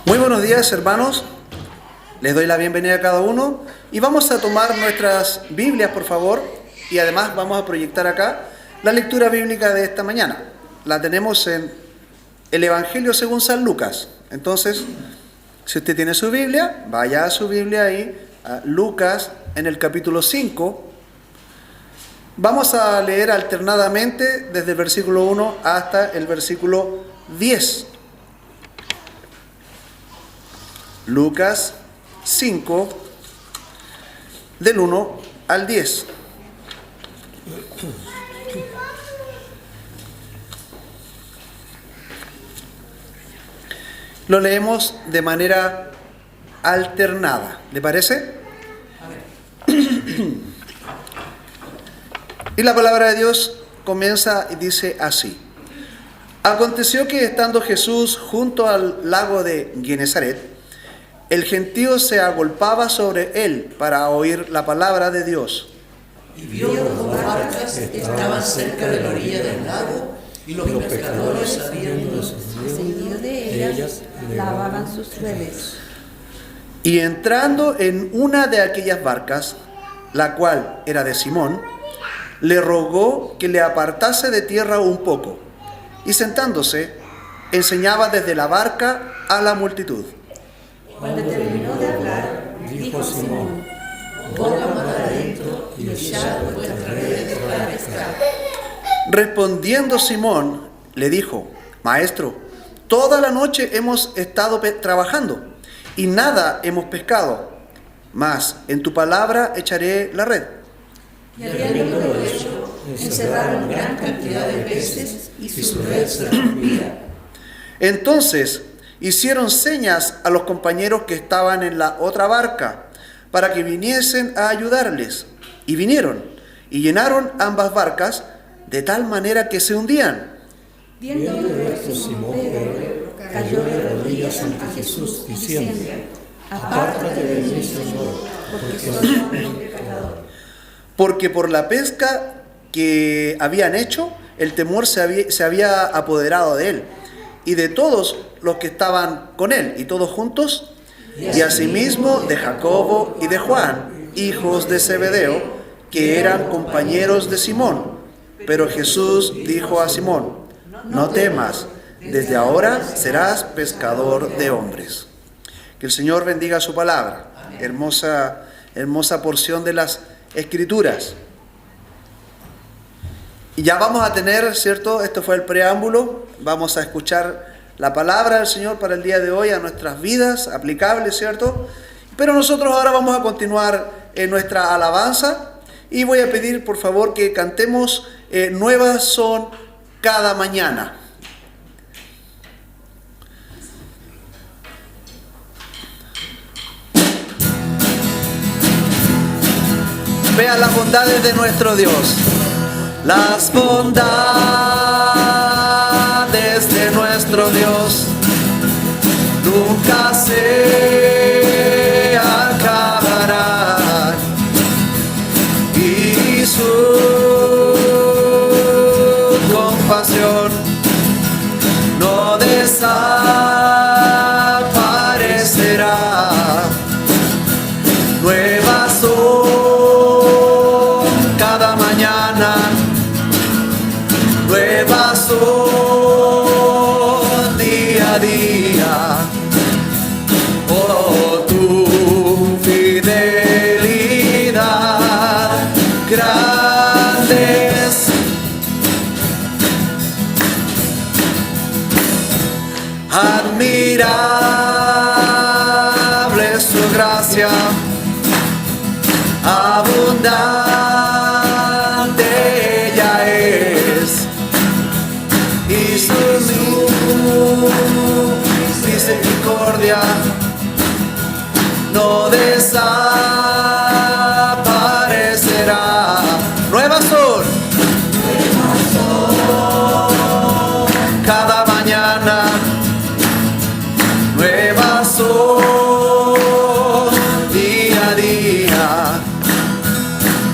Muy buenos días, hermanos. Les doy la bienvenida a cada uno y vamos a tomar nuestras Biblias, por favor, y además vamos a proyectar acá la lectura bíblica de esta mañana. La tenemos en el Evangelio según San Lucas. Entonces, si usted tiene su Biblia, vaya a su Biblia ahí, a Lucas, en el capítulo 5. Vamos a leer alternadamente desde el versículo 1 hasta el versículo 10. Lucas 5, del 1 al 10. Lo leemos de manera alternada. ¿Le parece? Y la palabra de Dios comienza y dice así. Aconteció que estando Jesús junto al lago de Genesaret, el gentío se agolpaba sobre él para oír la palabra de Dios. Y vio dos barcas que estaban cerca de la orilla del lago, y los pescadores habían descendido de ellas, lavaban sus redes. Y entrando en una de aquellas barcas, la cual era de Simón, le rogó que le apartase de tierra un poco, y sentándose, enseñaba desde la barca a la multitud. Cuando terminó de hablar, dijo Simón: ponga mar adentro y echad vuestras redes para pescar. Respondiendo Simón, le dijo: Maestro, toda la noche hemos estado trabajando y nada hemos pescado, mas en tu palabra echaré la red. Y habiéndolo hecho, encerraron gran cantidad de peces y su red se rompía. Entonces hicieron señas a los compañeros que estaban en la otra barca para que viniesen a ayudarles. Y vinieron y llenaron ambas barcas de tal manera que se hundían. Viendo esto, Simón Pedro cayó de rodillas ante Jesús, diciendo: Apártate de mí, Señor, porque soy hombre pecador. Porque por la pesca que habían hecho, el temor se había apoderado de él y de todos los que estaban con él, y todos juntos, y asimismo de Jacobo y de Juan, hijos de Zebedeo, que eran compañeros de Simón. Pero Jesús dijo a Simón: no temas, desde ahora serás pescador de hombres. Que el Señor bendiga su palabra. Hermosa porción de las Escrituras. Y ya vamos a tener, ¿cierto? Esto fue el preámbulo. Vamos a escuchar la palabra del Señor para el día de hoy a nuestras vidas, aplicable, ¿cierto? Pero nosotros ahora vamos a continuar en nuestra alabanza y voy a pedir, por favor, que cantemos Nuevas son cada mañana. Vean las bondades de nuestro Dios. Las bondades de nuestro Dios nunca se acabarán, y su compasión no desaparecerá. Nuevas son cada mañana, nuevas son día a día. Oh, tu fidelidad grande es. Admirable es su gracia, abundante ella es, y su misericordia no desaparecerá. Nuevas son cada mañana, nuevas son día a día.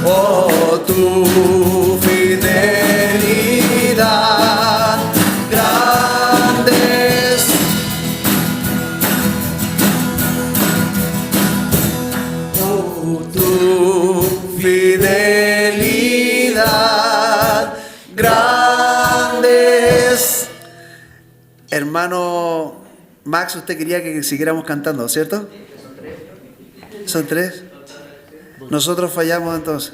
Oh, tu fidelidad grande es. hermano Max, usted quería que siguiéramos cantando, ¿cierto? ¿Son 3? Nosotros fallamos entonces.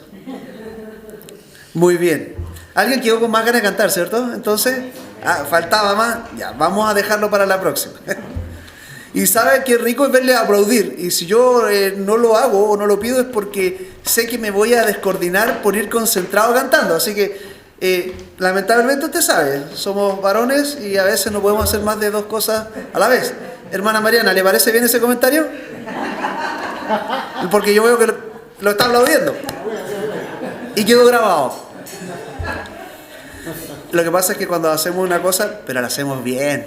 Muy bien. ¿Alguien quedó con más ganas de cantar, cierto? Entonces, faltaba más. Ya, vamos a dejarlo para la próxima. Y sabe qué rico es verle aplaudir. Y si yo no lo hago o no lo pido es porque sé que me voy a descoordinar por ir concentrado cantando. Así que, lamentablemente usted sabe, somos varones y a veces no podemos hacer más de 2 cosas a la vez. Hermana Mariana, ¿le parece bien ese comentario? Porque yo veo que lo está aplaudiendo. Y quedó grabado. Lo que pasa es que cuando hacemos una cosa, pero la hacemos bien.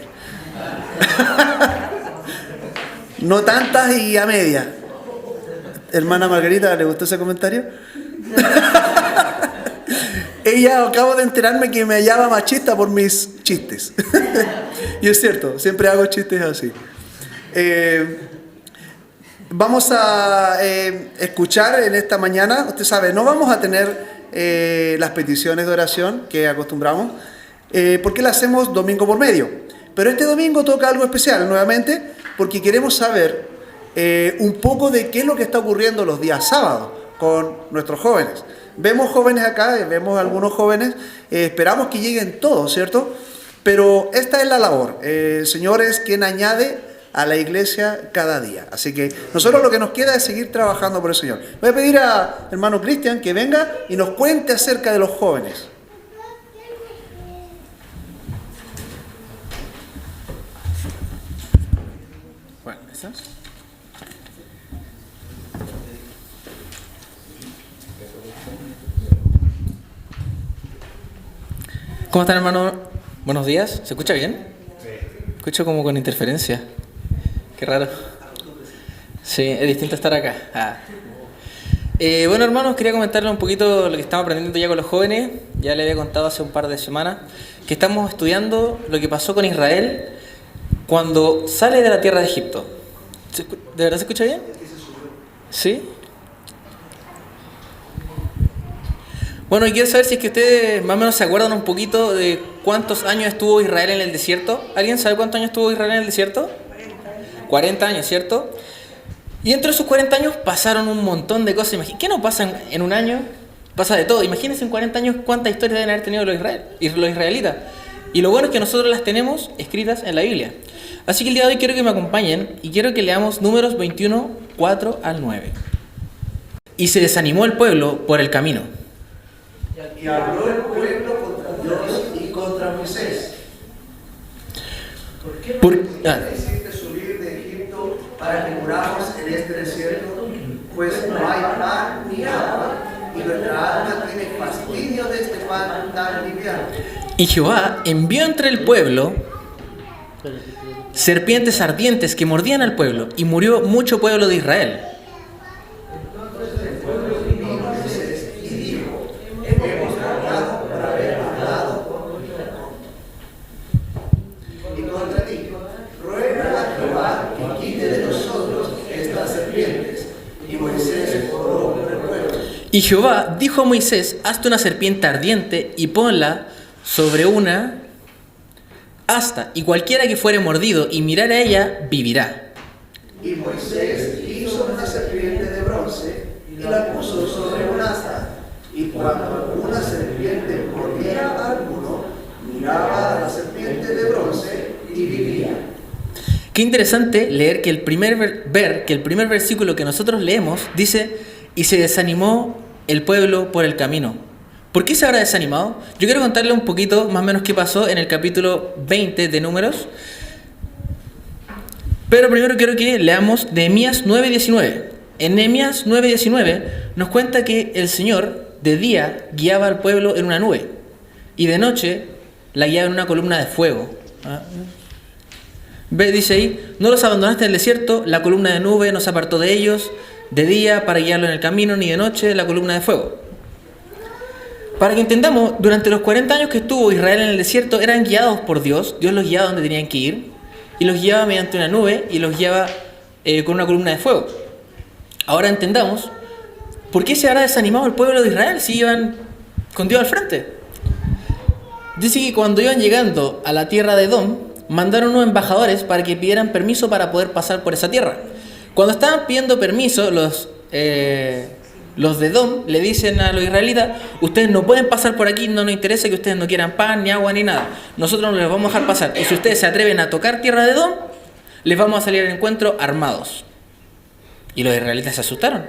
No tantas y a media. Hermana Margarita, ¿le gustó ese comentario? Ella, acabo de enterarme que me hallaba machista por mis chistes. Y es cierto, siempre hago chistes así. Vamos a escuchar en esta mañana, usted sabe, no vamos a tener las peticiones de oración que acostumbramos, porque las hacemos domingo por medio. Pero este domingo toca algo especial nuevamente, porque queremos saber un poco de qué es lo que está ocurriendo los días sábados con nuestros jóvenes. Vemos jóvenes acá, vemos algunos jóvenes, esperamos que lleguen todos, ¿cierto? Pero esta es la labor. El Señor es quien añade a la iglesia cada día. Así que nosotros lo que nos queda es seguir trabajando por el Señor. Voy a pedir a hermano Cristian que venga y nos cuente acerca de los jóvenes. Bueno, ¿estás? ¿Cómo están, hermano? Buenos días. ¿Se escucha bien? Escucho como con interferencia. Qué raro. Sí, es distinto estar acá. Bueno, hermanos, quería comentarles un poquito lo que estamos aprendiendo ya con los jóvenes. Ya les había contado hace un par de semanas que estamos estudiando lo que pasó con Israel cuando sale de la tierra de Egipto. ¿De verdad se escucha bien? ¿Sí? Bueno, y quiero saber si es que ustedes más o menos se acuerdan un poquito de cuántos años estuvo Israel en el desierto. ¿Alguien sabe cuántos años estuvo Israel en el desierto? 40 años, ¿cierto? Y dentro de esos 40 años pasaron un montón de cosas. ¿Qué no pasa en un año? Pasa de todo. Imagínense en 40 años cuántas historias deben haber tenido los israelitas. Y lo bueno es que nosotros las tenemos escritas en la Biblia. Así que el día de hoy quiero que me acompañen y quiero que leamos Números 21, 4 al 9. Y se desanimó el pueblo por el camino. Y habló el pueblo contra Dios y contra Moisés. ¿Por qué me hiciste subir de Egipto para que muramos en este desierto? Pues no hay pan ni agua, y nuestra alma tiene fastidio de este pan tan liviano. Y Jehová envió entre el pueblo serpientes ardientes que mordían al pueblo, y murió mucho pueblo de Israel. Y Jehová dijo a Moisés: hazte una serpiente ardiente y ponla sobre una asta, y cualquiera que fuere mordido y mirare a ella, vivirá. Y Moisés hizo una serpiente de bronce y la puso sobre una asta. Y cuando una serpiente mordiera a alguno, miraba a la serpiente de bronce y vivía. Qué interesante leer que el primer versículo que nosotros leemos dice: y se desanimó el pueblo por el camino. ¿Por qué se habrá desanimado? Yo quiero contarle un poquito más o menos qué pasó en el capítulo 20 de Números. Pero primero quiero que leamos Nehemías 9:19. En Nehemías 9:19 nos cuenta que el Señor de día guiaba al pueblo en una nube y de noche la guiaba en una columna de fuego. Dice ahí: no los abandonaste en el desierto, la columna de nube nos apartó de ellos de día para guiarlo en el camino, ni de noche la columna de fuego. Para que entendamos, durante los 40 años que estuvo Israel en el desierto, eran guiados por Dios. Dios los guiaba donde tenían que ir, y los guiaba mediante una nube, y los guiaba con una columna de fuego. Ahora entendamos, ¿por qué se habrá desanimado el pueblo de Israel si iban con Dios al frente? Dice que cuando iban llegando a la tierra de Edom, mandaron unos embajadores para que pidieran permiso para poder pasar por esa tierra. Cuando estaban pidiendo permiso, los de Edom le dicen a los israelitas: ustedes no pueden pasar por aquí, no nos interesa que ustedes no quieran pan, ni agua, ni nada. Nosotros no les vamos a dejar pasar. Y si ustedes se atreven a tocar tierra de Edom, les vamos a salir al encuentro armados. Y los israelitas se asustaron.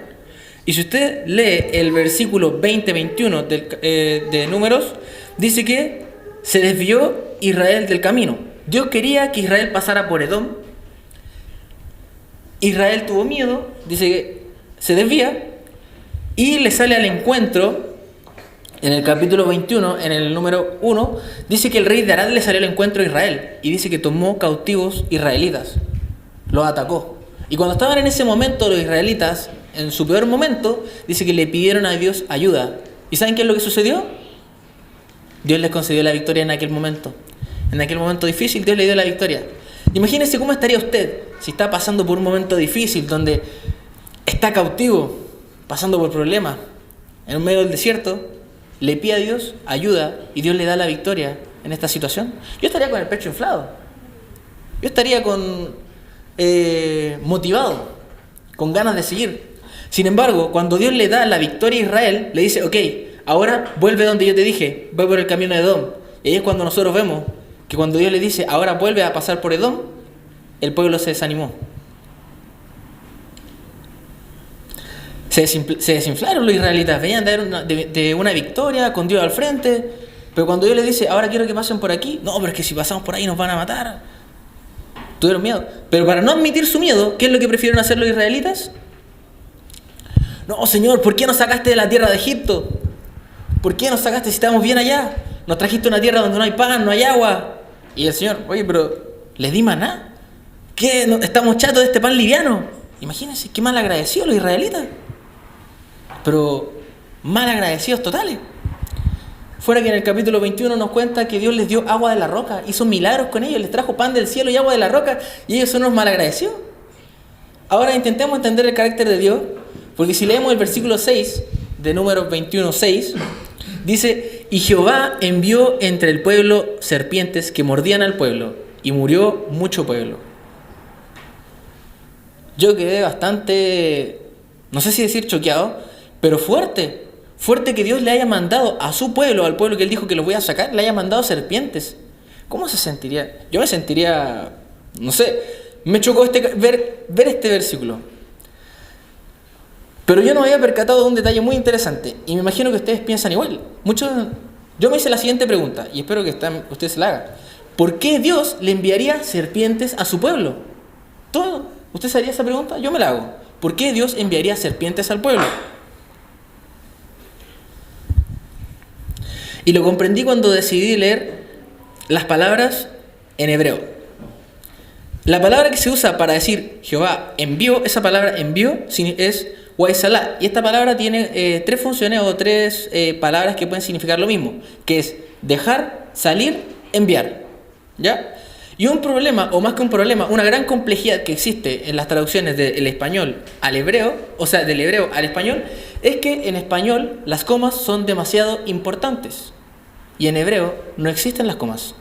Y si usted lee el versículo 20-21 de Números, dice que se desvió Israel del camino. Dios quería que Israel pasara por Edom. Israel tuvo miedo, dice que se desvía y le sale al encuentro. En el capítulo 21, en el número 1, dice que el rey de Arad le salió al encuentro a Israel y dice que tomó cautivos israelitas, los atacó. Y cuando estaban en ese momento los israelitas, en su peor momento, dice que le pidieron a Dios ayuda. ¿Y saben qué es lo que sucedió? Dios les concedió la victoria en aquel momento. En aquel momento difícil, Dios le dio la victoria. Imagínense cómo estaría usted si está pasando por un momento difícil, donde está cautivo, pasando por problemas, en medio del desierto, le pide a Dios ayuda y Dios le da la victoria en esta situación. Yo estaría con el pecho inflado. Yo estaría motivado, con ganas de seguir. Sin embargo, cuando Dios le da la victoria a Israel, le dice: ok, ahora vuelve donde yo te dije, ve por el camino de Edom. Y ahí es cuando nosotros vemos que cuando Dios le dice: ahora vuelve a pasar por Edom, el pueblo se desanimó. Se desinflaron los israelitas, venían de una victoria con Dios al frente, pero cuando Dios les dice: ahora quiero que pasen por aquí, no, pero es que si pasamos por ahí nos van a matar. Tuvieron miedo. Pero para no admitir su miedo, ¿qué es lo que prefirieron hacer los israelitas? No, Señor, ¿por qué nos sacaste de la tierra de Egipto? ¿Por qué nos sacaste si estábamos bien allá? Nos trajiste a una tierra donde no hay pan, no hay agua. Y el Señor: oye, pero ¿les di maná? ¿Qué? ¿Estamos chatos de este pan liviano? Imagínense, qué mal agradecidos los israelitas. Pero mal agradecidos totales. Fuera que en el capítulo 21 nos cuenta que Dios les dio agua de la roca, hizo milagros con ellos, les trajo pan del cielo y agua de la roca, y ellos son unos mal agradecidos. Ahora intentemos entender el carácter de Dios, porque si leemos el versículo 6 de Números 21:6, dice: y Jehová envió entre el pueblo serpientes que mordían al pueblo, y murió mucho pueblo. Yo quedé bastante, no sé si decir choqueado, pero fuerte que Dios le haya mandado a su pueblo, al pueblo que Él dijo que los voy a sacar, le haya mandado serpientes. ¿Cómo se sentiría? Yo me sentiría, no sé, me chocó ver este versículo. Pero yo no me había percatado de un detalle muy interesante, y me imagino que ustedes piensan igual. Yo me hice la siguiente pregunta, y espero que ustedes se la hagan. ¿Por qué Dios le enviaría serpientes a su pueblo? ¿Usted se haría esa pregunta? Yo me la hago. ¿Por qué Dios enviaría serpientes al pueblo? Y lo comprendí cuando decidí leer las palabras en hebreo. La palabra que se usa para decir Jehová envió, esa palabra envió es Waisalá. Y esta palabra tiene tres funciones o tres palabras que pueden significar lo mismo, que es dejar, salir, enviar. ¿Ya? Y un problema, o más que un problema, una gran complejidad que existe en las traducciones del español al hebreo, o sea, del hebreo al español, es que en español las comas son demasiado importantes y en hebreo no existen las comas.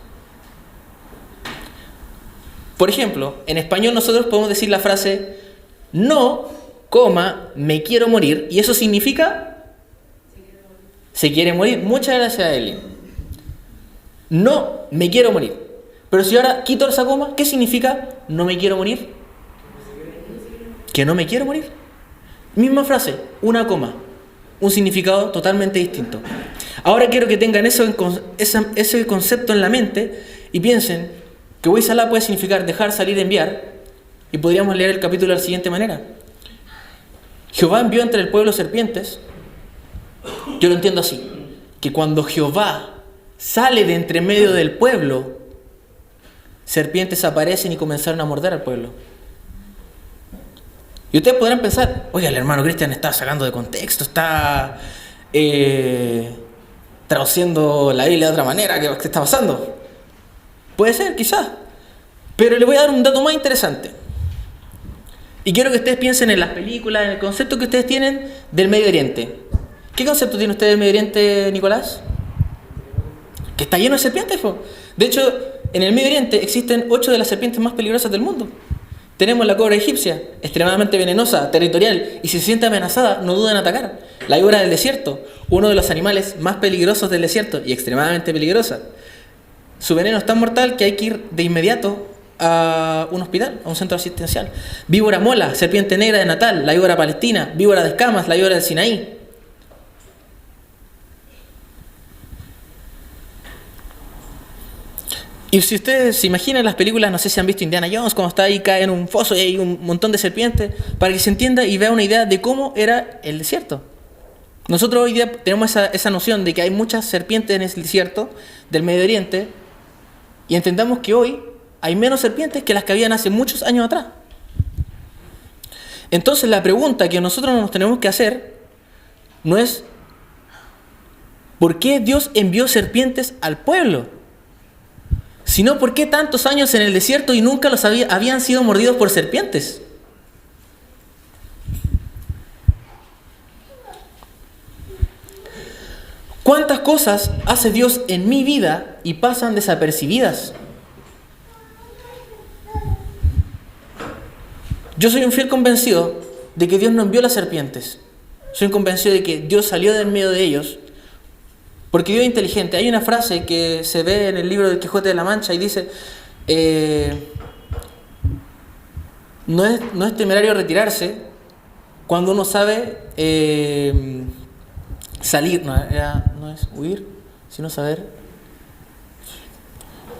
Por ejemplo, en español nosotros podemos decir la frase no, me quiero morir, y eso significa se quiere morir. Muchas gracias, Eli. No, me quiero morir. Pero si ahora quito esa coma, ¿qué significa no me quiero morir? Que no me quiero morir. Misma frase, una coma, un significado totalmente distinto. Ahora quiero que tengan ese concepto en la mente y piensen que Waisalá puede significar dejar, salir, enviar, y podríamos leer el capítulo de la siguiente manera. Jehová envió entre el pueblo serpientes. Yo lo entiendo así, que cuando Jehová sale de entre medio del pueblo, serpientes aparecen y comenzaron a morder al pueblo. Y ustedes podrán pensar, oiga, el hermano Cristian está sacando de contexto, está traduciendo la Biblia de otra manera. ¿Qué está pasando? Puede ser, quizás. Pero le voy a dar un dato más interesante. Y quiero que ustedes piensen en las películas, en el concepto que ustedes tienen del Medio Oriente. ¿Qué concepto tiene usted del Medio Oriente, Nicolás? Que está lleno de serpientes, po. De hecho, en el Medio Oriente existen 8 de las serpientes más peligrosas del mundo. Tenemos la cobra egipcia, extremadamente venenosa, territorial, y si se siente amenazada, no duda en atacar. La víbora del desierto, uno de los animales más peligrosos del desierto y extremadamente peligrosa. Su veneno es tan mortal que hay que ir de inmediato a un hospital, a un centro asistencial. Víbora mola, serpiente negra de Natal, la víbora palestina, víbora de escamas, la víbora del Sinaí. Y si ustedes se imaginan las películas, no sé si han visto Indiana Jones, cuando está ahí, cae en un foso y hay un montón de serpientes, para que se entienda y vea una idea de cómo era el desierto. Nosotros hoy día tenemos esa noción de que hay muchas serpientes en el desierto del Medio Oriente y entendamos que hoy hay menos serpientes que las que habían hace muchos años atrás. Entonces la pregunta que nosotros nos tenemos que hacer no es ¿por qué Dios envió serpientes al pueblo? Sino ¿por qué tantos años en el desierto y nunca habían sido mordidos por serpientes? ¿Cuántas cosas hace Dios en mi vida y pasan desapercibidas? Yo soy un fiel convencido de que Dios no envió las serpientes. Soy convencido de que Dios salió del medio de ellos porque Dios es inteligente. Hay una frase que se ve en el libro del Quijote de la Mancha y dice no es temerario retirarse cuando uno sabe salir. No es huir, sino saber.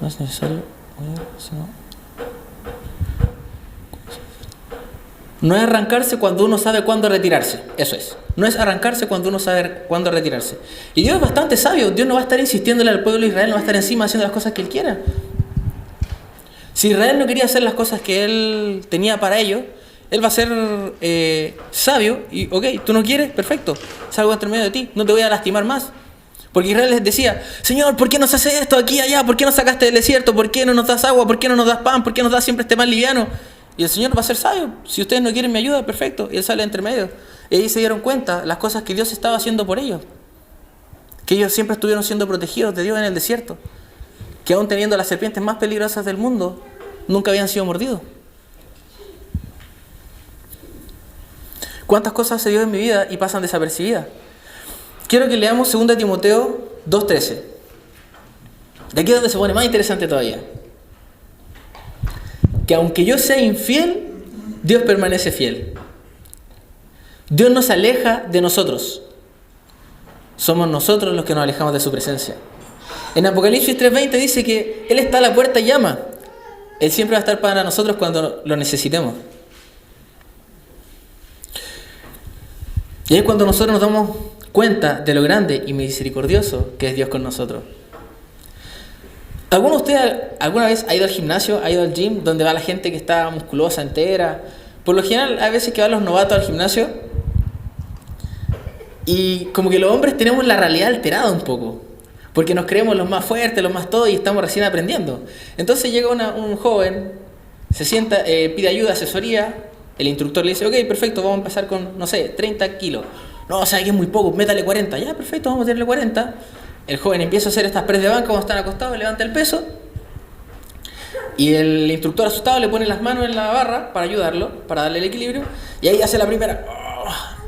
No es necesario huir, sino... No es arrancarse cuando uno sabe cuándo retirarse. Eso es. No es arrancarse cuando uno sabe cuándo retirarse. Y Dios es bastante sabio. Dios no va a estar insistiéndole al pueblo de Israel, no va a estar encima haciendo las cosas que Él quiera. Si Israel no quería hacer las cosas que Él tenía para ellos, Él va a ser sabio y, ok, tú no quieres, perfecto, salgo entre medio de ti, no te voy a lastimar más. Porque Israel les decía, Señor, ¿por qué nos haces esto aquí y allá? ¿Por qué nos sacaste del desierto? ¿Por qué no nos das agua? ¿Por qué no nos das pan? ¿Por qué nos das siempre este pan liviano? Y el Señor va a ser sabio. Si ustedes no quieren mi ayuda, perfecto. Y Él sale entre medio. Y ahí se dieron cuenta las cosas que Dios estaba haciendo por ellos. Que ellos siempre estuvieron siendo protegidos de Dios en el desierto. Que aún teniendo las serpientes más peligrosas del mundo, nunca habían sido mordidos. ¿Cuántas cosas hace Dios en mi vida y pasan desapercibidas? Quiero que leamos 2 Timoteo 2:13. De aquí es donde se pone más interesante todavía. Que aunque yo sea infiel, Dios permanece fiel. Dios no se aleja de nosotros. Somos nosotros los que nos alejamos de su presencia. En Apocalipsis 3:20 dice que Él está a la puerta y llama. Él siempre va a estar para nosotros cuando lo necesitemos. Y es cuando nosotros nos damos cuenta de lo grande y misericordioso que es Dios con nosotros. ¿Alguno de ustedes alguna vez ha ido al gimnasio, ha ido al gym, donde va la gente que está musculosa, entera? Por lo general, hay veces que van los novatos al gimnasio y como que los hombres tenemos la realidad alterada un poco, porque nos creemos los más fuertes, los más todo y estamos recién aprendiendo. Entonces llega un joven, se sienta, pide ayuda, asesoría, el instructor le dice, ok, perfecto, vamos a empezar con, no sé, 30 kilos. No, o sea, que es muy poco, métale 40. Ya, perfecto, vamos a meterle 40. El joven empieza a hacer estas press de banca cuando están acostados, levanta el peso y el instructor asustado le pone las manos en la barra para ayudarlo, para darle el equilibrio y ahí hace la primera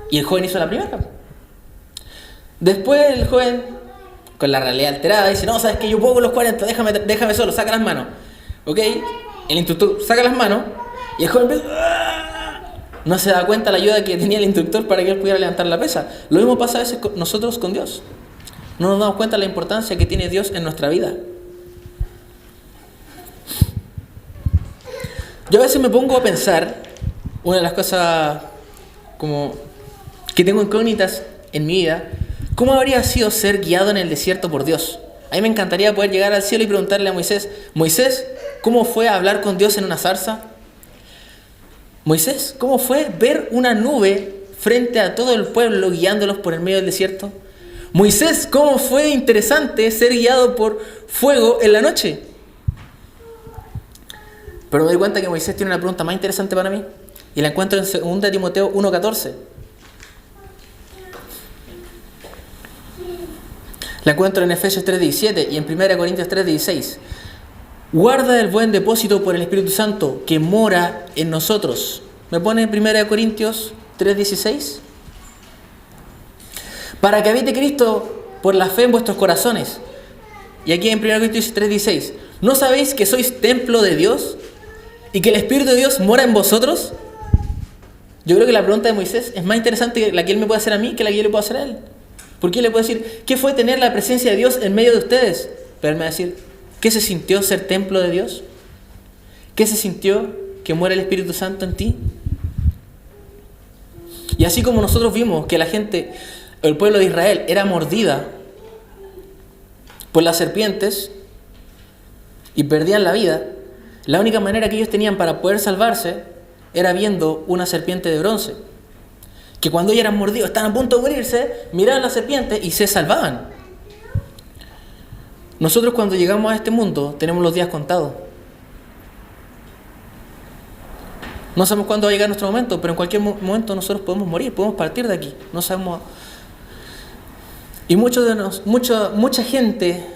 y el joven hizo la primera. Después el joven con la realidad alterada dice, no, sabes que yo puedo con los 40, déjame solo, saca las manos. Ok, el instructor saca las manos y el joven no se da cuenta la ayuda que tenía el instructor para que él pudiera levantar la pesa. Lo mismo pasa a veces nosotros con Dios. No nos damos cuenta de la importancia que tiene Dios en nuestra vida. Yo a veces me pongo a pensar, una de las cosas como que tengo incógnitas en mi vida, ¿cómo habría sido ser guiado en el desierto por Dios? A mí me encantaría poder llegar al cielo y preguntarle a Moisés, Moisés, ¿cómo fue hablar con Dios en una zarza? Moisés, ¿cómo fue ver una nube frente a todo el pueblo guiándolos por el medio del desierto? Moisés, ¿cómo fue interesante ser guiado por fuego en la noche? Pero me doy cuenta que Moisés tiene una pregunta más interesante para mí. Y la encuentro en 2 Timoteo 1:14. La encuentro en Efesios 3:17 y en 1 Corintios 3:16. guarda el buen depósito por el Espíritu Santo que mora en nosotros. ¿Me pone 1 Corintios 3:16? Para que habite Cristo por la fe en vuestros corazones. Y aquí en 1 Corintios 3:16. ¿No sabéis que sois templo de Dios y que el Espíritu de Dios mora en vosotros? Yo creo que la pregunta de Moisés es más interesante que la que él me puede hacer a mí que la que yo le puedo hacer a él. Porque él le puede decir, ¿qué fue tener la presencia de Dios en medio de ustedes? Pero él me va a decir, ¿qué se sintió ser templo de Dios? ¿Qué se sintió que muera el Espíritu Santo en ti? Y así como nosotros vimos que la gente, el pueblo de Israel, era mordida por las serpientes y perdían la vida, la única manera que ellos tenían para poder salvarse era viendo una serpiente de bronce. Que cuando ellos eran mordidos, estaban a punto de morirse, miraban la serpiente y se salvaban. Nosotros cuando llegamos a este mundo tenemos los días contados. No sabemos cuándo va a llegar nuestro momento, pero en cualquier momento nosotros podemos morir, podemos partir de aquí. No sabemos. Y mucha gente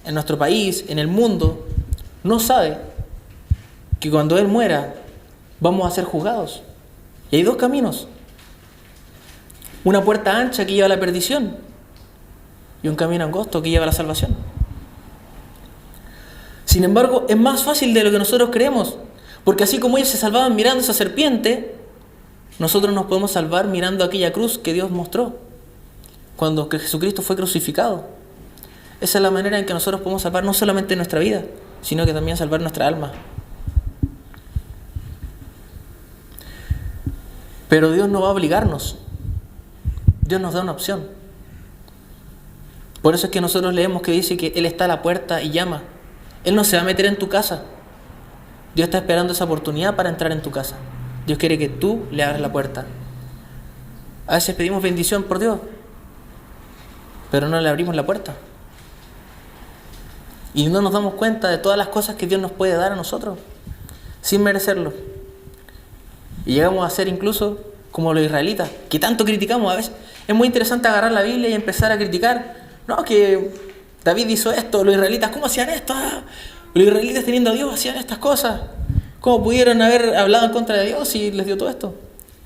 en nuestro país, en el mundo, no sabe que cuando Él muera vamos a ser juzgados. Y hay dos caminos. Una puerta ancha que lleva a la perdición y un camino angosto que lleva a la salvación. Sin embargo, es más fácil de lo que nosotros creemos, porque así como ellos se salvaban mirando esa serpiente, nosotros nos podemos salvar mirando aquella cruz que Dios mostró cuando Jesucristo fue crucificado. Esa es la manera en que nosotros podemos salvar no solamente nuestra vida, sino que también salvar nuestra alma. Pero Dios no va a obligarnos. Dios nos da una opción. Por eso es que nosotros leemos que dice que Él está a la puerta y llama. Él no se va a meter en tu casa. Dios está esperando esa oportunidad para entrar en tu casa. Dios quiere que tú le abras la puerta. A veces pedimos bendición por Dios, pero no le abrimos la puerta. Y no nos damos cuenta de todas las cosas que Dios nos puede dar a nosotros, sin merecerlo. Y llegamos a ser incluso como los israelitas, que tanto criticamos a veces. Es muy interesante agarrar la Biblia y empezar a criticar. No, que David hizo esto, los israelitas, ¿cómo hacían esto? Los israelitas teniendo a Dios hacían estas cosas. ¿Cómo pudieron haber hablado en contra de Dios y les dio todo esto?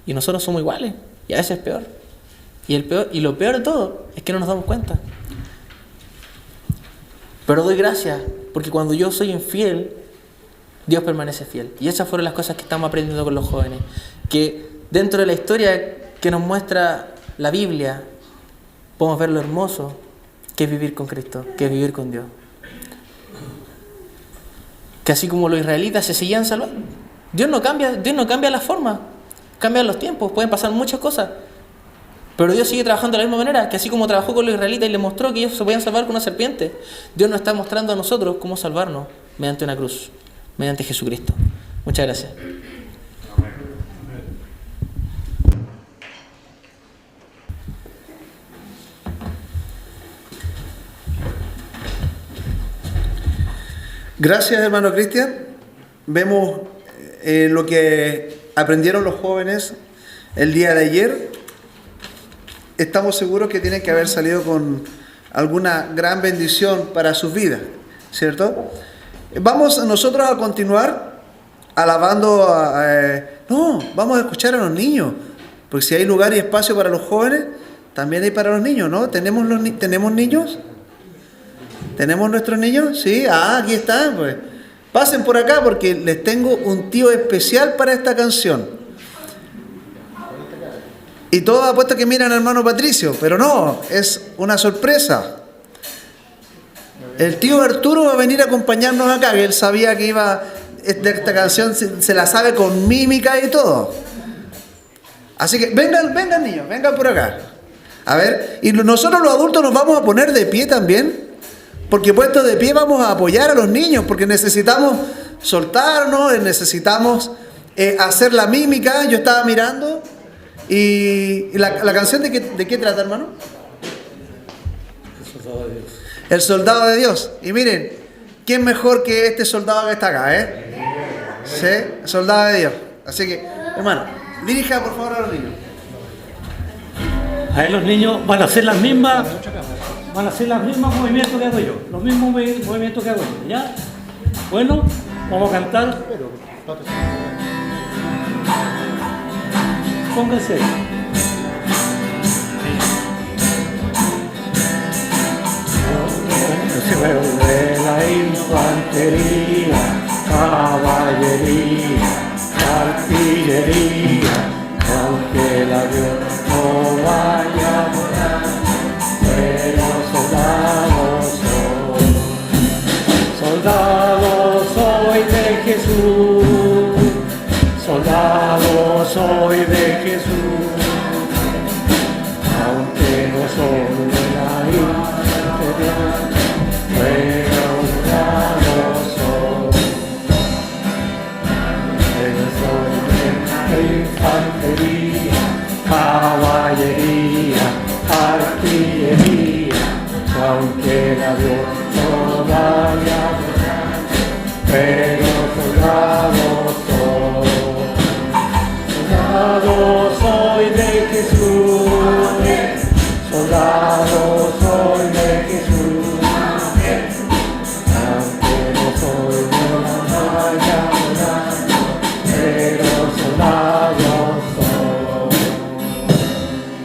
Y nosotros somos iguales, y a veces es peor. Y lo peor de todo es que no nos damos cuenta. Pero doy gracias, porque cuando yo soy infiel, Dios permanece fiel. Y esas fueron las cosas que estamos aprendiendo con los jóvenes. Que dentro de la historia que nos muestra la Biblia, podemos ver lo hermoso que es vivir con Cristo, que es vivir con Dios. Que así como los israelitas se seguían salvando, Dios no cambia la forma, cambian los tiempos, pueden pasar muchas cosas. Pero Dios sigue trabajando de la misma manera, que así como trabajó con los israelitas y les mostró que ellos se podían salvar con una serpiente, Dios nos está mostrando a nosotros cómo salvarnos mediante una cruz, mediante Jesucristo. Muchas gracias. Gracias, hermano Cristian. Vemos lo que aprendieron los jóvenes el día de ayer. Estamos seguros que tienen que haber salido con alguna gran bendición para sus vidas, ¿cierto? Vamos nosotros a continuar alabando vamos a escuchar a los niños, porque si hay lugar y espacio para los jóvenes, también hay para los niños, ¿no? ¿Tenemos niños? ¿Tenemos nuestros niños? Sí, aquí están, pues. Pasen por acá porque les tengo un tío especial para esta canción. Y todos apuesto que miran al hermano Patricio, pero no, es una sorpresa. El tío Arturo va a venir a acompañarnos acá, que él sabía que esta canción se la sabe con mímica y todo. Así que vengan niños, vengan por acá. A ver, y nosotros los adultos nos vamos a poner de pie también, porque puestos de pie vamos a apoyar a los niños, porque necesitamos soltarnos, necesitamos hacer la mímica. Yo estaba mirando y la canción ¿de qué trata, hermano? El soldado de Dios. El soldado de Dios. Y miren, ¿quién mejor que este soldado que está acá, Sí, el soldado de Dios. Así que, hermano, dirija por favor a los niños. Ahí los niños van a hacer los mismos movimientos que hago yo, los mismos movimientos que hago yo, ¿ya? Bueno, vamos a cantar. Pónganse. De la infantería, caballería, artillería, aunque el avión no vaya a volar, pero soldado soy de Jesús, soldado soy de Jesús, aunque no soy de la infantería. Infantería, caballería, artillería, aunque el avión no vaya a volar, pero soldado soy de Jesús, soldado soy de Jesús, aunque no soy de la vaya a volar, pero soldado soy.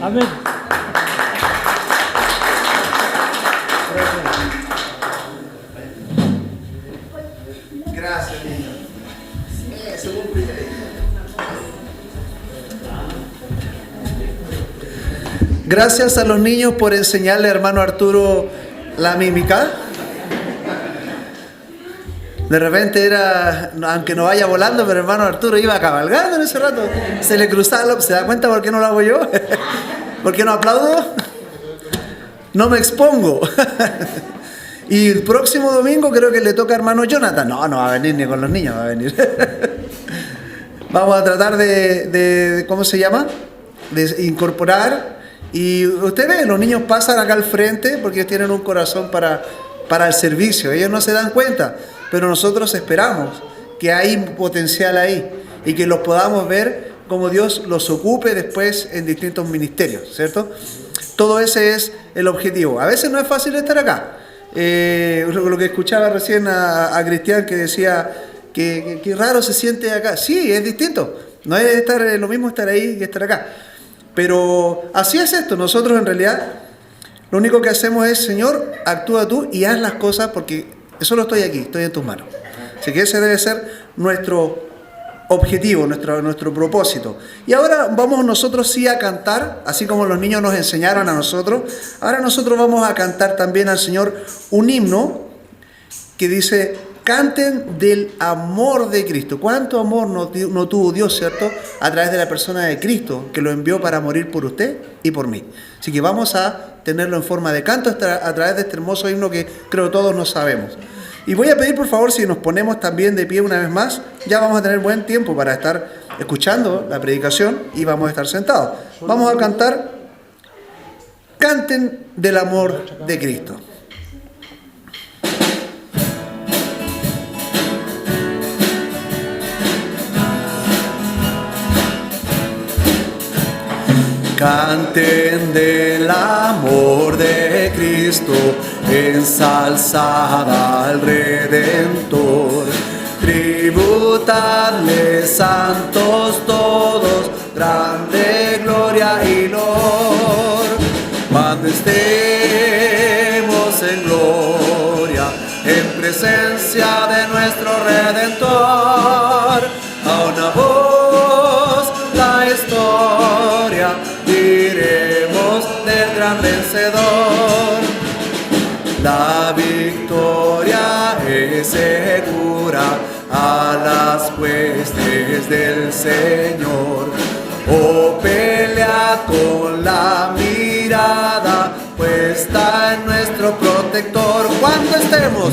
Amén. Gracias, niño. Gracias a los niños por enseñarle a hermano Arturo la mímica. De repente era, aunque no vaya volando, pero hermano Arturo iba cabalgando en ese rato. Se le cruzaba, ¿se da cuenta por qué no lo hago yo? ¿Por qué no aplaudo? No me expongo. Y el próximo domingo creo que le toca a hermano Jonathan. No va a venir ni con los niños, va a venir. Vamos a tratar de ¿cómo se llama? De incorporar. Y usted ve, los niños pasan acá al frente porque tienen un corazón para el servicio. Ellos no se dan cuenta, pero nosotros esperamos que hay potencial ahí y que los podamos ver como Dios los ocupe después en distintos ministerios, ¿cierto? Todo ese es el objetivo. A veces no es fácil estar acá. Lo que escuchaba recién a Cristian que decía que raro se siente acá. Sí, es distinto. No es lo mismo estar ahí que estar acá. Pero así es esto. Nosotros en realidad lo único que hacemos es, Señor, actúa tú y haz las cosas porque solo estoy aquí, estoy en tus manos. Así que ese debe ser nuestro objetivo, nuestro propósito. Y ahora vamos nosotros sí a cantar, así como los niños nos enseñaron a nosotros. Ahora nosotros vamos a cantar también al Señor un himno que dice: canten del amor de Cristo. ¿Cuánto amor no tuvo Dios, cierto? A través de la persona de Cristo, que lo envió para morir por usted y por mí. Así que vamos a tenerlo en forma de canto a través de este hermoso himno que creo todos nos sabemos. Y voy a pedir por favor si nos ponemos también de pie una vez más. Ya vamos a tener buen tiempo para estar escuchando la predicación y vamos a estar sentados. Vamos a cantar Canten del amor de Cristo. Canten del amor de Cristo, ensalzad al Redentor. Tributadle santos todos, grande gloria y loor. Cuando estemos en gloria, en presencia de nuestro Redentor, a una voz la historia diremos del gran vencedor. La victoria es segura a las huestes del Señor. Oh, pelea con la mirada puesta en nuestro protector. Cuando estemos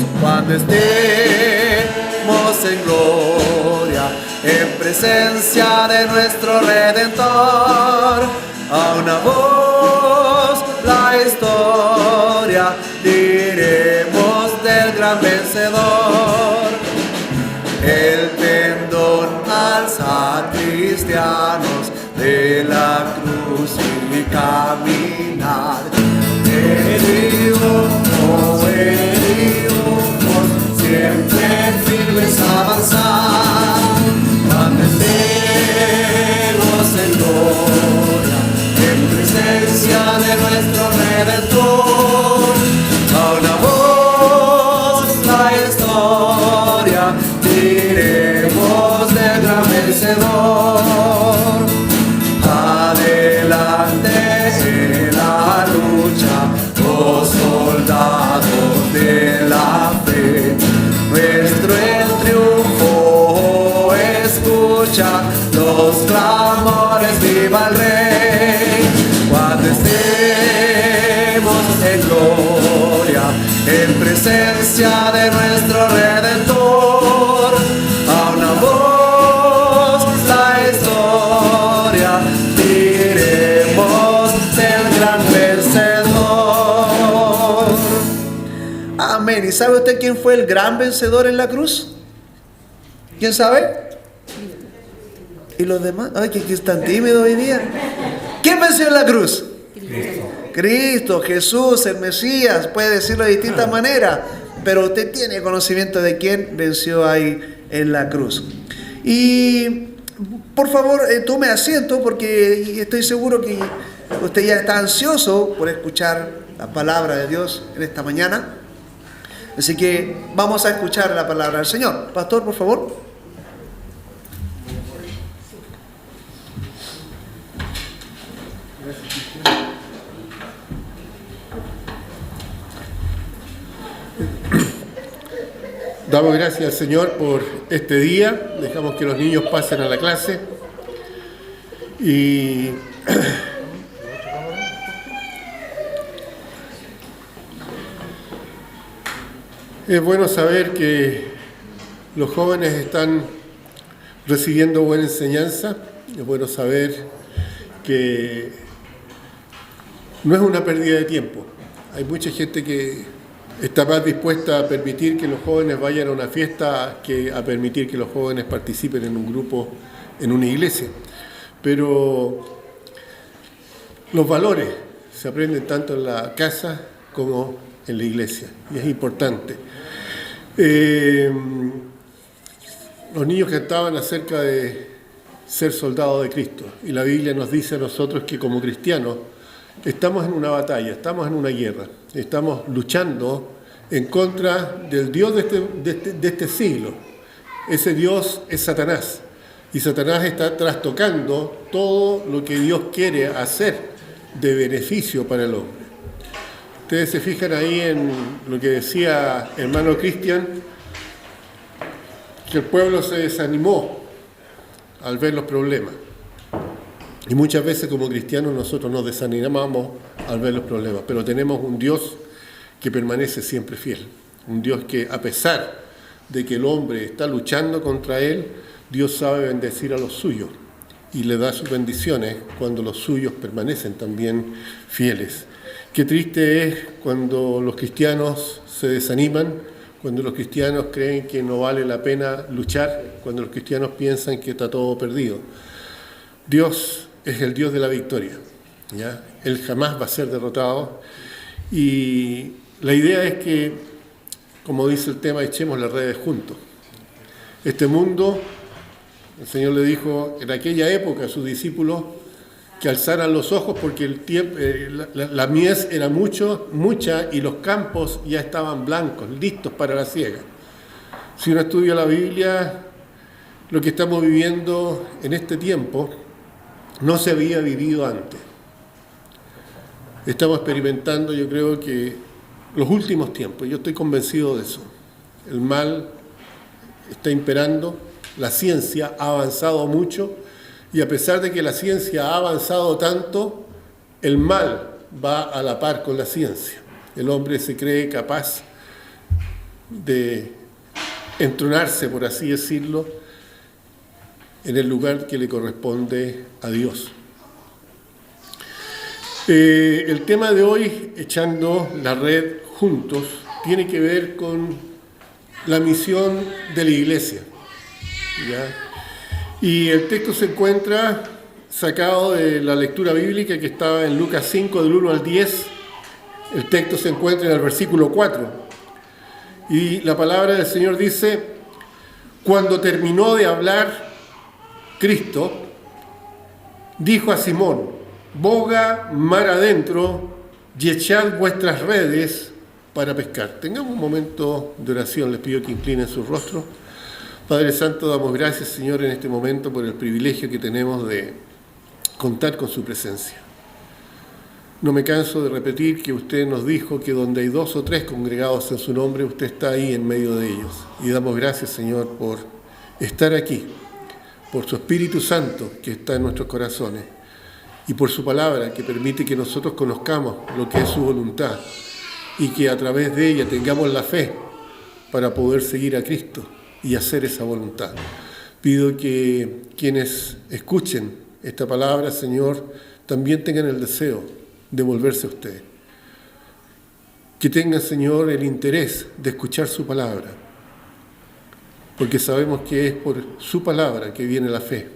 en gloria, en presencia de nuestro Redentor, a una voz la historia diremos del gran vencedor. El pendón alza cristianos de la cruz y caminar. El triunfo siempre escucha los clamores, viva el Rey. Cuando estemos en gloria, en presencia de nuestro Redentor, a una voz la historia diremos del gran vencedor. Amén. ¿Y sabe usted quién fue el gran vencedor en la cruz? ¿Quién sabe? ¿Y los demás? Ay, que están tímidos hoy día. ¿Quién venció en la cruz? Cristo, Jesús, el Mesías. Puede decirlo de distintas maneras, pero usted tiene conocimiento de quién venció ahí en la cruz. Y por favor, tome asiento, porque estoy seguro que usted ya está ansioso por escuchar la palabra de Dios en esta mañana. Así que vamos a escuchar la palabra del Señor. Pastor, por favor. Damos gracias al Señor por este día. Dejamos que los niños pasen a la clase. Y es bueno saber que los jóvenes están recibiendo buena enseñanza. Es bueno saber que no es una pérdida de tiempo. Hay mucha gente que está más dispuesta a permitir que los jóvenes vayan a una fiesta que a permitir que los jóvenes participen en un grupo, en una iglesia. Pero los valores se aprenden tanto en la casa como en la iglesia, y es importante. Los niños cantaban acerca de ser soldados de Cristo, y la Biblia nos dice a nosotros que como cristianos estamos en una batalla, estamos en una guerra, estamos luchando en contra del Dios de este siglo. Ese Dios es Satanás, y Satanás está trastocando todo lo que Dios quiere hacer de beneficio para el hombre. Ustedes se fijan ahí en lo que decía hermano Cristian, que el pueblo se desanimó al ver los problemas. Y muchas veces como cristianos nosotros nos desanimamos al ver los problemas, pero tenemos un Dios que permanece siempre fiel. Un Dios que, a pesar de que el hombre está luchando contra él, Dios sabe bendecir a los suyos y le da sus bendiciones cuando los suyos permanecen también fieles. Qué triste es cuando los cristianos se desaniman, cuando los cristianos creen que no vale la pena luchar, cuando los cristianos piensan que está todo perdido. Dios es el Dios de la victoria, ¿ya? Él jamás va a ser derrotado, y la idea es que, como dice el tema, echemos las redes juntos. Este mundo, el Señor le dijo en aquella época a sus discípulos que alzaran los ojos porque el tiempo, la mies era mucha y los campos ya estaban blancos, listos para la siega. Si uno estudia la Biblia, lo que estamos viviendo en este tiempo no se había vivido antes. Estamos experimentando, yo creo que los últimos tiempos, yo estoy convencido de eso. El mal está imperando, la ciencia ha avanzado mucho, y a pesar de que la ciencia ha avanzado tanto, el mal va a la par con la ciencia. El hombre se cree capaz de entronarse, por así decirlo, en el lugar que le corresponde a Dios. El tema de hoy, echando la red juntos, tiene que ver con la misión de la iglesia, ¿ya? Y el texto se encuentra sacado de la lectura bíblica que estaba en Lucas 5, del 1 al 10. El texto se encuentra en el versículo 4. Y la palabra del Señor dice: cuando terminó de hablar Cristo, dijo a Simón: boga mar adentro y echad vuestras redes para pescar. Tengamos un momento de oración, les pido que inclinen su rostro. Padre Santo, damos gracias, Señor, en este momento por el privilegio que tenemos de contar con su presencia. No me canso de repetir que usted nos dijo que donde hay 2 o 3 congregados en su nombre, usted está ahí en medio de ellos. Y damos gracias, Señor, por estar aquí, por su Espíritu Santo que está en nuestros corazones y por su palabra que permite que nosotros conozcamos lo que es su voluntad y que a través de ella tengamos la fe para poder seguir a Cristo y hacer esa voluntad. Pido que quienes escuchen esta palabra, Señor, también tengan el deseo de volverse a usted. Que tengan, Señor, el interés de escuchar su palabra, porque sabemos que es por su palabra que viene la fe,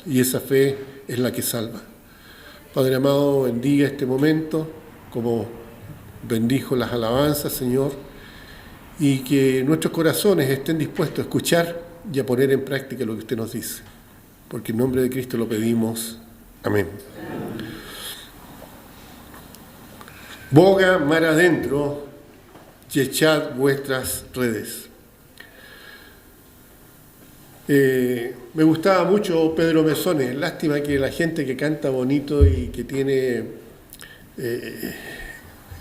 y esa fe es la que salva. Padre amado, bendiga este momento, como bendijo las alabanzas, Señor, y que nuestros corazones estén dispuestos a escuchar y a poner en práctica lo que usted nos dice. Porque en nombre de Cristo lo pedimos. Amén. Boga mar adentro y echad vuestras redes. Me gustaba mucho Pedro Mesones. Lástima que la gente que canta bonito y que tiene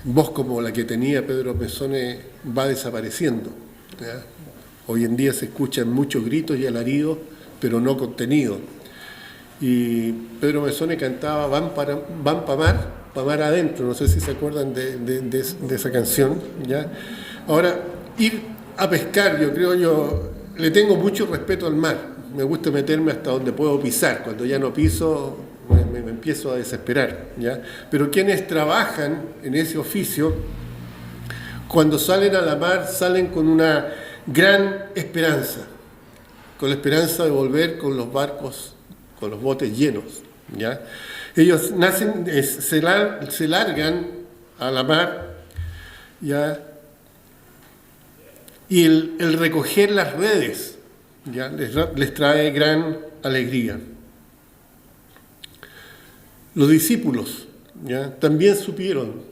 voz como la que tenía Pedro Mesones va desapareciendo, ¿ya? Hoy en día se escuchan muchos gritos y alaridos, pero no contenido. Y Pedro Mesones cantaba Van pa' mar adentro, no sé si se acuerdan de esa canción, ¿ya? Ahora, ir a pescar, yo le tengo mucho respeto al mar. Me gusta meterme hasta donde puedo pisar. Cuando ya no piso, me empiezo a desesperar, ¿ya? Pero quienes trabajan en ese oficio, cuando salen a la mar, salen con una gran esperanza, con la esperanza de volver con los barcos, con los botes llenos, ¿ya? Ellos se largan a la mar, ¿ya? Y el recoger las redes, ¿ya? Les trae gran alegría. Los discípulos, ¿ya? También supieron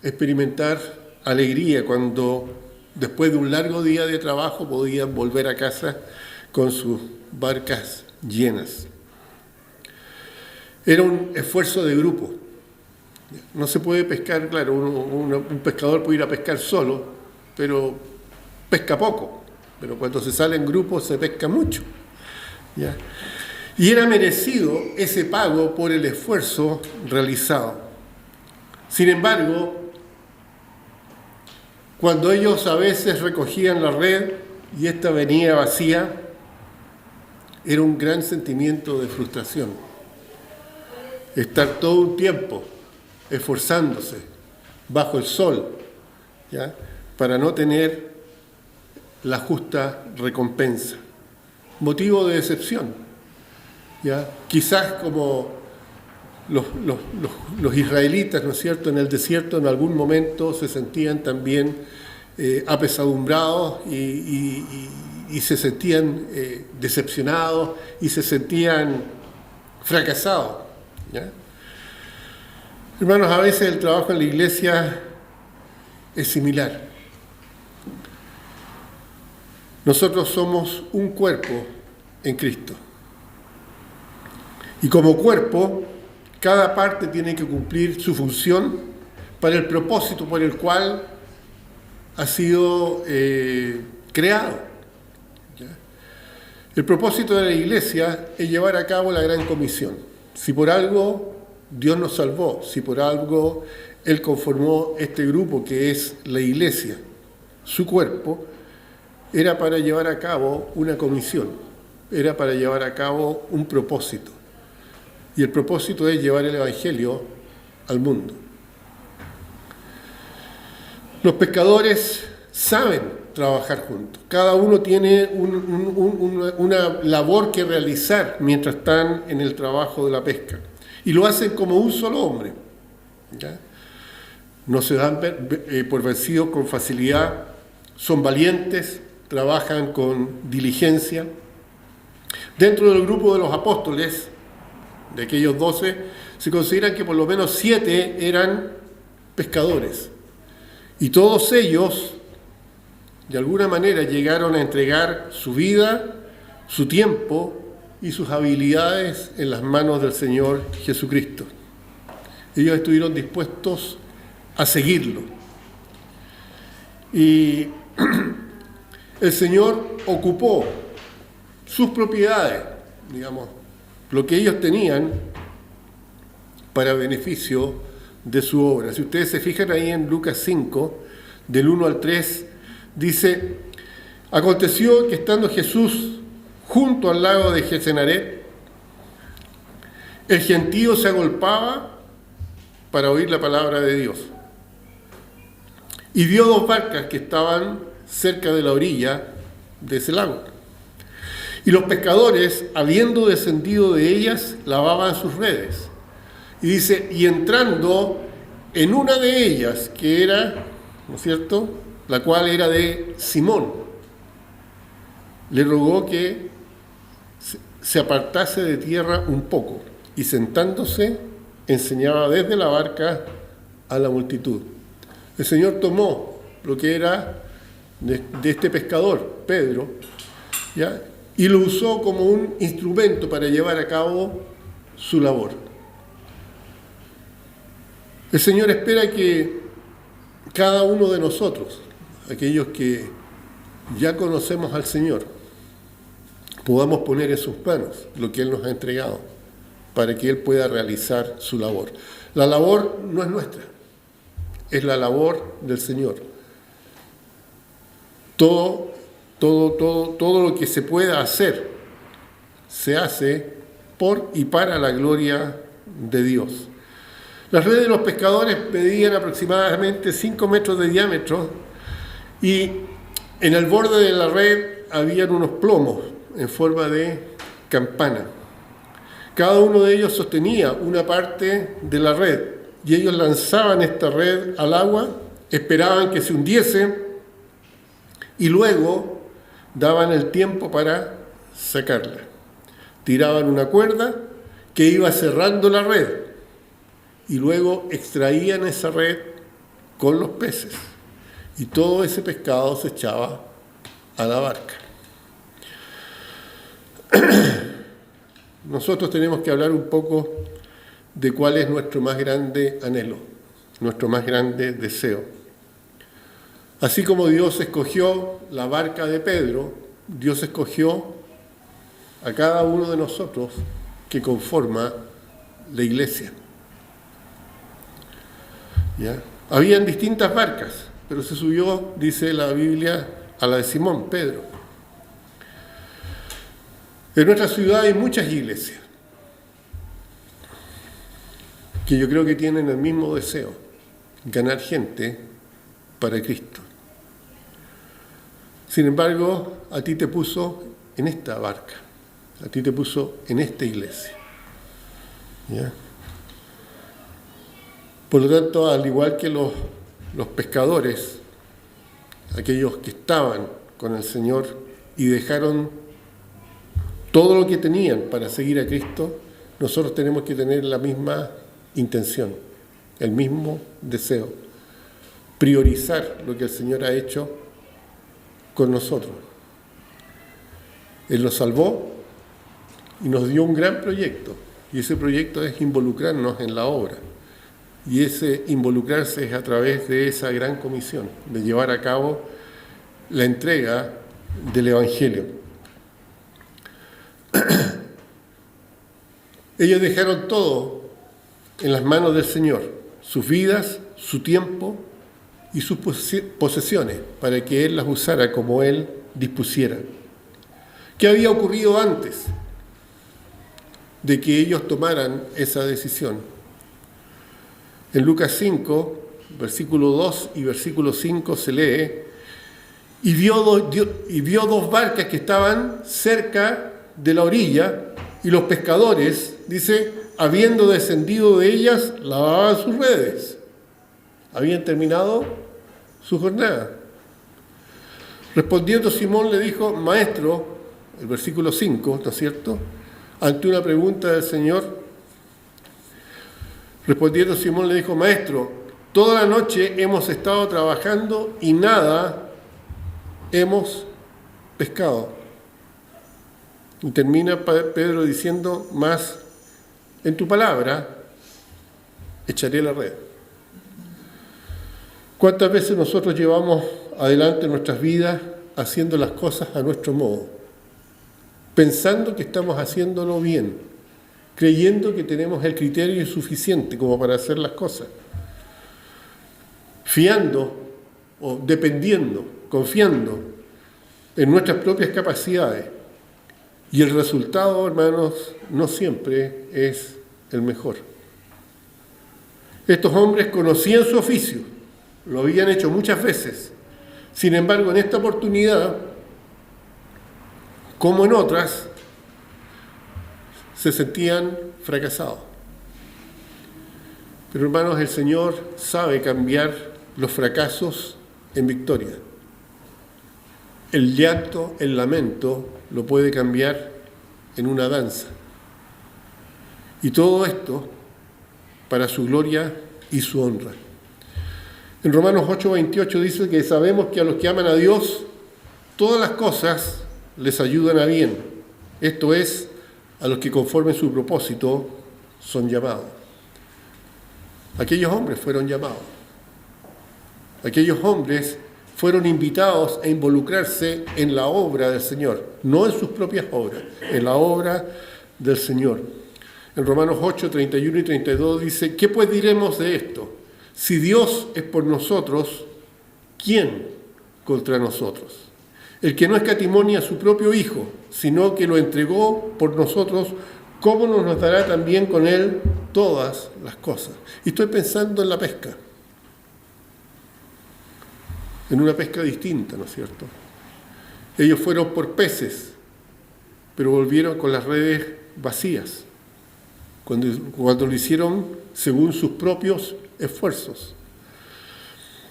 experimentar alegría cuando, después de un largo día de trabajo, podían volver a casa con sus barcas llenas. Era un esfuerzo de grupo. No se puede pescar, claro, un pescador puede ir a pescar solo, pero pesca poco. Pero cuando se sale en grupo se pesca mucho, ¿ya? Y era merecido ese pago por el esfuerzo realizado. Sin embargo, cuando ellos a veces recogían la red y ésta venía vacía, era un gran sentimiento de frustración. Estar todo un tiempo esforzándose bajo el sol, ¿ya? Para no tener la justa recompensa. Motivo de decepción, ¿ya? Quizás como los israelitas, ¿no es cierto?, en el desierto en algún momento se sentían también apesadumbrados y se sentían decepcionados y se sentían fracasados, ¿ya? Hermanos, a veces el trabajo en la iglesia es similar. Nosotros somos un cuerpo en Cristo. Y como cuerpo, cada parte tiene que cumplir su función para el propósito por el cual ha sido creado, ¿ya? El propósito de la iglesia es llevar a cabo la gran comisión. Si por algo Dios nos salvó, si por algo Él conformó este grupo que es la iglesia, su cuerpo, era para llevar a cabo una comisión, era para llevar a cabo un propósito. Y el propósito es llevar el Evangelio al mundo. Los pescadores saben trabajar juntos. Cada uno tiene una labor que realizar mientras están en el trabajo de la pesca. Y lo hacen como un solo hombre, ¿ya? No se dan por vencidos con facilidad, son valientes, trabajan con diligencia. Dentro del grupo de los apóstoles, de aquellos 12, se considera que por lo menos 7 eran pescadores. Y todos ellos, de alguna manera, llegaron a entregar su vida, su tiempo y sus habilidades en las manos del Señor Jesucristo. Ellos estuvieron dispuestos a seguirlo. Y el Señor ocupó sus propiedades, digamos, lo que ellos tenían para beneficio de su obra. Si ustedes se fijan ahí en Lucas 5, del 1 al 3, dice: aconteció que estando Jesús junto al lago de Genesaret, el gentío se agolpaba para oír la palabra de Dios. Y vio dos barcas que estaban cerca de la orilla de ese lago. Y los pescadores, habiendo descendido de ellas, lavaban sus redes. Y dice, y entrando en una de ellas, que era, ¿no es cierto?, la cual era de Simón, le rogó que se apartase de tierra un poco, y sentándose, enseñaba desde la barca a la multitud. El Señor tomó lo que era de este pescador, Pedro, ¿ya?, y lo usó como un instrumento para llevar a cabo su labor. El Señor espera que cada uno de nosotros, aquellos que ya conocemos al Señor, podamos poner en sus manos lo que Él nos ha entregado para que Él pueda realizar su labor. La labor no es nuestra, es la labor del Señor. Todo lo que se pueda hacer, se hace por y para la gloria de Dios. Las redes de los pescadores medían aproximadamente 5 metros de diámetro y en el borde de la red habían unos plomos en forma de campana. Cada uno de ellos sostenía una parte de la red y ellos lanzaban esta red al agua, esperaban que se hundiese y luego daban el tiempo para sacarla. Tiraban una cuerda que iba cerrando la red y luego extraían esa red con los peces y todo ese pescado se echaba a la barca. Nosotros tenemos que hablar un poco de cuál es nuestro más grande anhelo, nuestro más grande deseo. Así como Dios escogió la barca de Pedro, Dios escogió a cada uno de nosotros que conforma la iglesia. ¿Ya? Habían distintas barcas, pero se subió, dice la Biblia, a la de Simón, Pedro. En nuestra ciudad hay muchas iglesias que yo creo que tienen el mismo deseo, ganar gente para Cristo. Sin embargo, a ti te puso en esta barca, a ti te puso en esta iglesia. ¿Ya? Por lo tanto, al igual que los pescadores, aquellos que estaban con el Señor y dejaron todo lo que tenían para seguir a Cristo, nosotros tenemos que tener la misma intención, el mismo deseo, priorizar lo que el Señor ha hecho con nosotros. Él nos salvó y nos dio un gran proyecto, y ese proyecto es involucrarnos en la obra. Y ese involucrarse es a través de esa gran comisión, de llevar a cabo la entrega del Evangelio. Ellos dejaron todo en las manos del Señor, sus vidas, su tiempo y sus posesiones, para que Él las usara como Él dispusiera. ¿Qué había ocurrido antes de que ellos tomaran esa decisión? En Lucas 5, versículo 2 y versículo 5 se lee: y vio dos barcas que estaban cerca de la orilla, y los pescadores, dice, habiendo descendido de ellas, lavaban sus redes. Habían terminado su jornada. Respondiendo Simón le dijo: Maestro, el versículo 5, ¿no es cierto?, ante una pregunta del Señor, respondiendo Simón le dijo: Maestro, toda la noche hemos estado trabajando y nada hemos pescado. Y termina Pedro diciendo: más en tu palabra echaré la red. ¿Cuántas veces nosotros llevamos adelante nuestras vidas haciendo las cosas a nuestro modo? pensando que estamos haciéndolo bien, creyendo que tenemos el criterio suficiente como para hacer las cosas, fiando o dependiendo, confiando en nuestras propias capacidades. Y el resultado, hermanos, no siempre es el mejor. Estos hombres conocían su oficio, lo habían hecho muchas veces. Sin embargo, en esta oportunidad, como en otras, se sentían fracasados. Pero hermanos, el Señor sabe cambiar los fracasos en victoria. El llanto, el lamento, lo puede cambiar en una danza. Y todo esto para su gloria y su honra. En Romanos 8:28 dice que sabemos que a los que aman a Dios, todas las cosas les ayudan a bien. Esto es, a los que conforme su propósito son llamados. Aquellos hombres fueron llamados. Aquellos hombres fueron invitados a involucrarse en la obra del Señor, no en sus propias obras, en la obra del Señor. En Romanos 8, 31 y 32 dice, ¿qué pues diremos de esto? Si Dios es por nosotros, ¿quién contra nosotros? El que no escatimó a su propio Hijo, sino que lo entregó por nosotros, ¿cómo no nos dará también con Él todas las cosas? Y estoy pensando en la pesca. En una pesca distinta, ¿no es cierto? Ellos fueron por peces, pero volvieron con las redes vacías, cuando lo hicieron según sus propios esfuerzos.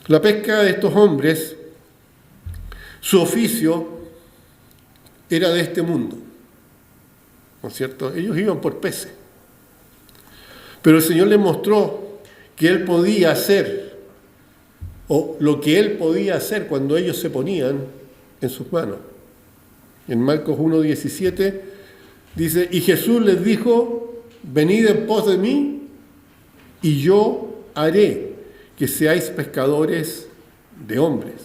La pesca de estos hombres, su oficio era de este mundo, ¿no es cierto? Ellos iban por peces, pero el Señor les mostró que Él podía hacer, o lo que Él podía hacer cuando ellos se ponían en sus manos. En Marcos 1:17 dice, y Jesús les dijo, venid en pos de mí, y yo haré que seáis pescadores de hombres.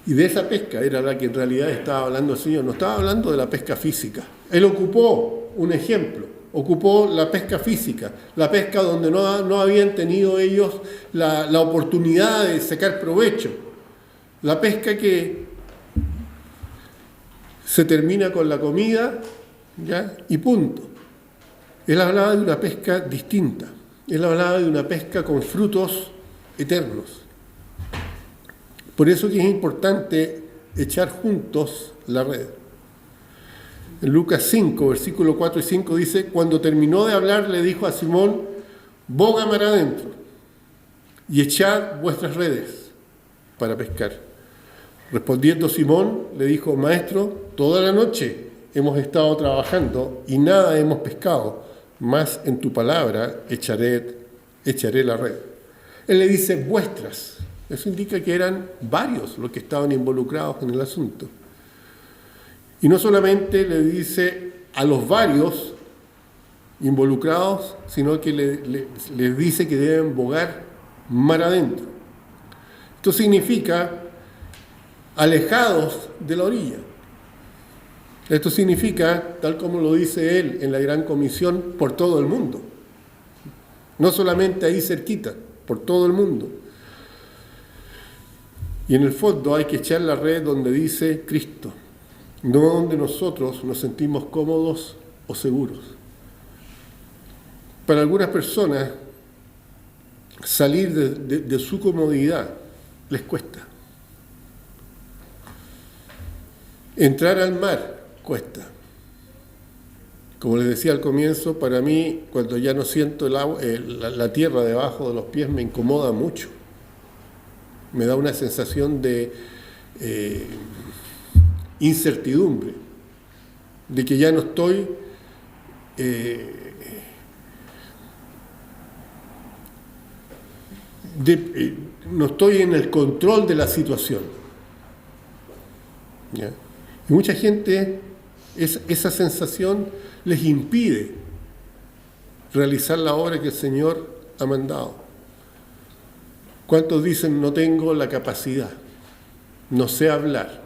Y de esa pesca era la que en realidad estaba hablando el Señor. No estaba hablando de la pesca física. Él ocupó un ejemplo, ocupó la pesca física, la pesca donde no habían tenido ellos la oportunidad de sacar provecho. La pesca que se termina con la comida, ¿ya? Y punto. Él hablaba de una pesca distinta. Él hablaba de una pesca con frutos eternos. Por eso que es importante echar juntos la red. En Lucas 5, versículo 4 y 5 dice, cuando terminó de hablar le dijo a Simón, boga mar adentro y echad vuestras redes para pescar. Respondiendo Simón le dijo, maestro, toda la noche hemos estado trabajando y nada hemos pescado, mas en tu palabra echaré la red. Él le dice vuestras. Eso indica que eran varios los que estaban involucrados en el asunto. Y no solamente le dice a los varios involucrados, sino que les dice que deben bogar mar adentro. Esto significa alejados de la orilla. Esto significa, tal como lo dice él en la Gran Comisión, por todo el mundo. No solamente ahí cerquita, por todo el mundo. Y en el fondo hay que echar la red donde dice Cristo, no donde nosotros nos sentimos cómodos o seguros. Para algunas personas, salir de su comodidad les cuesta. Entrar al mar cuesta. Como les decía al comienzo, para mí, cuando ya no siento el agua, la tierra debajo de los pies me incomoda mucho. Me da una sensación de incertidumbre, de que ya no estoy no estoy en el control de la situación. ¿Ya? Y mucha gente, esa sensación les impide realizar la obra que el Señor ha mandado. ¿Cuántos dicen no tengo la capacidad? No sé hablar,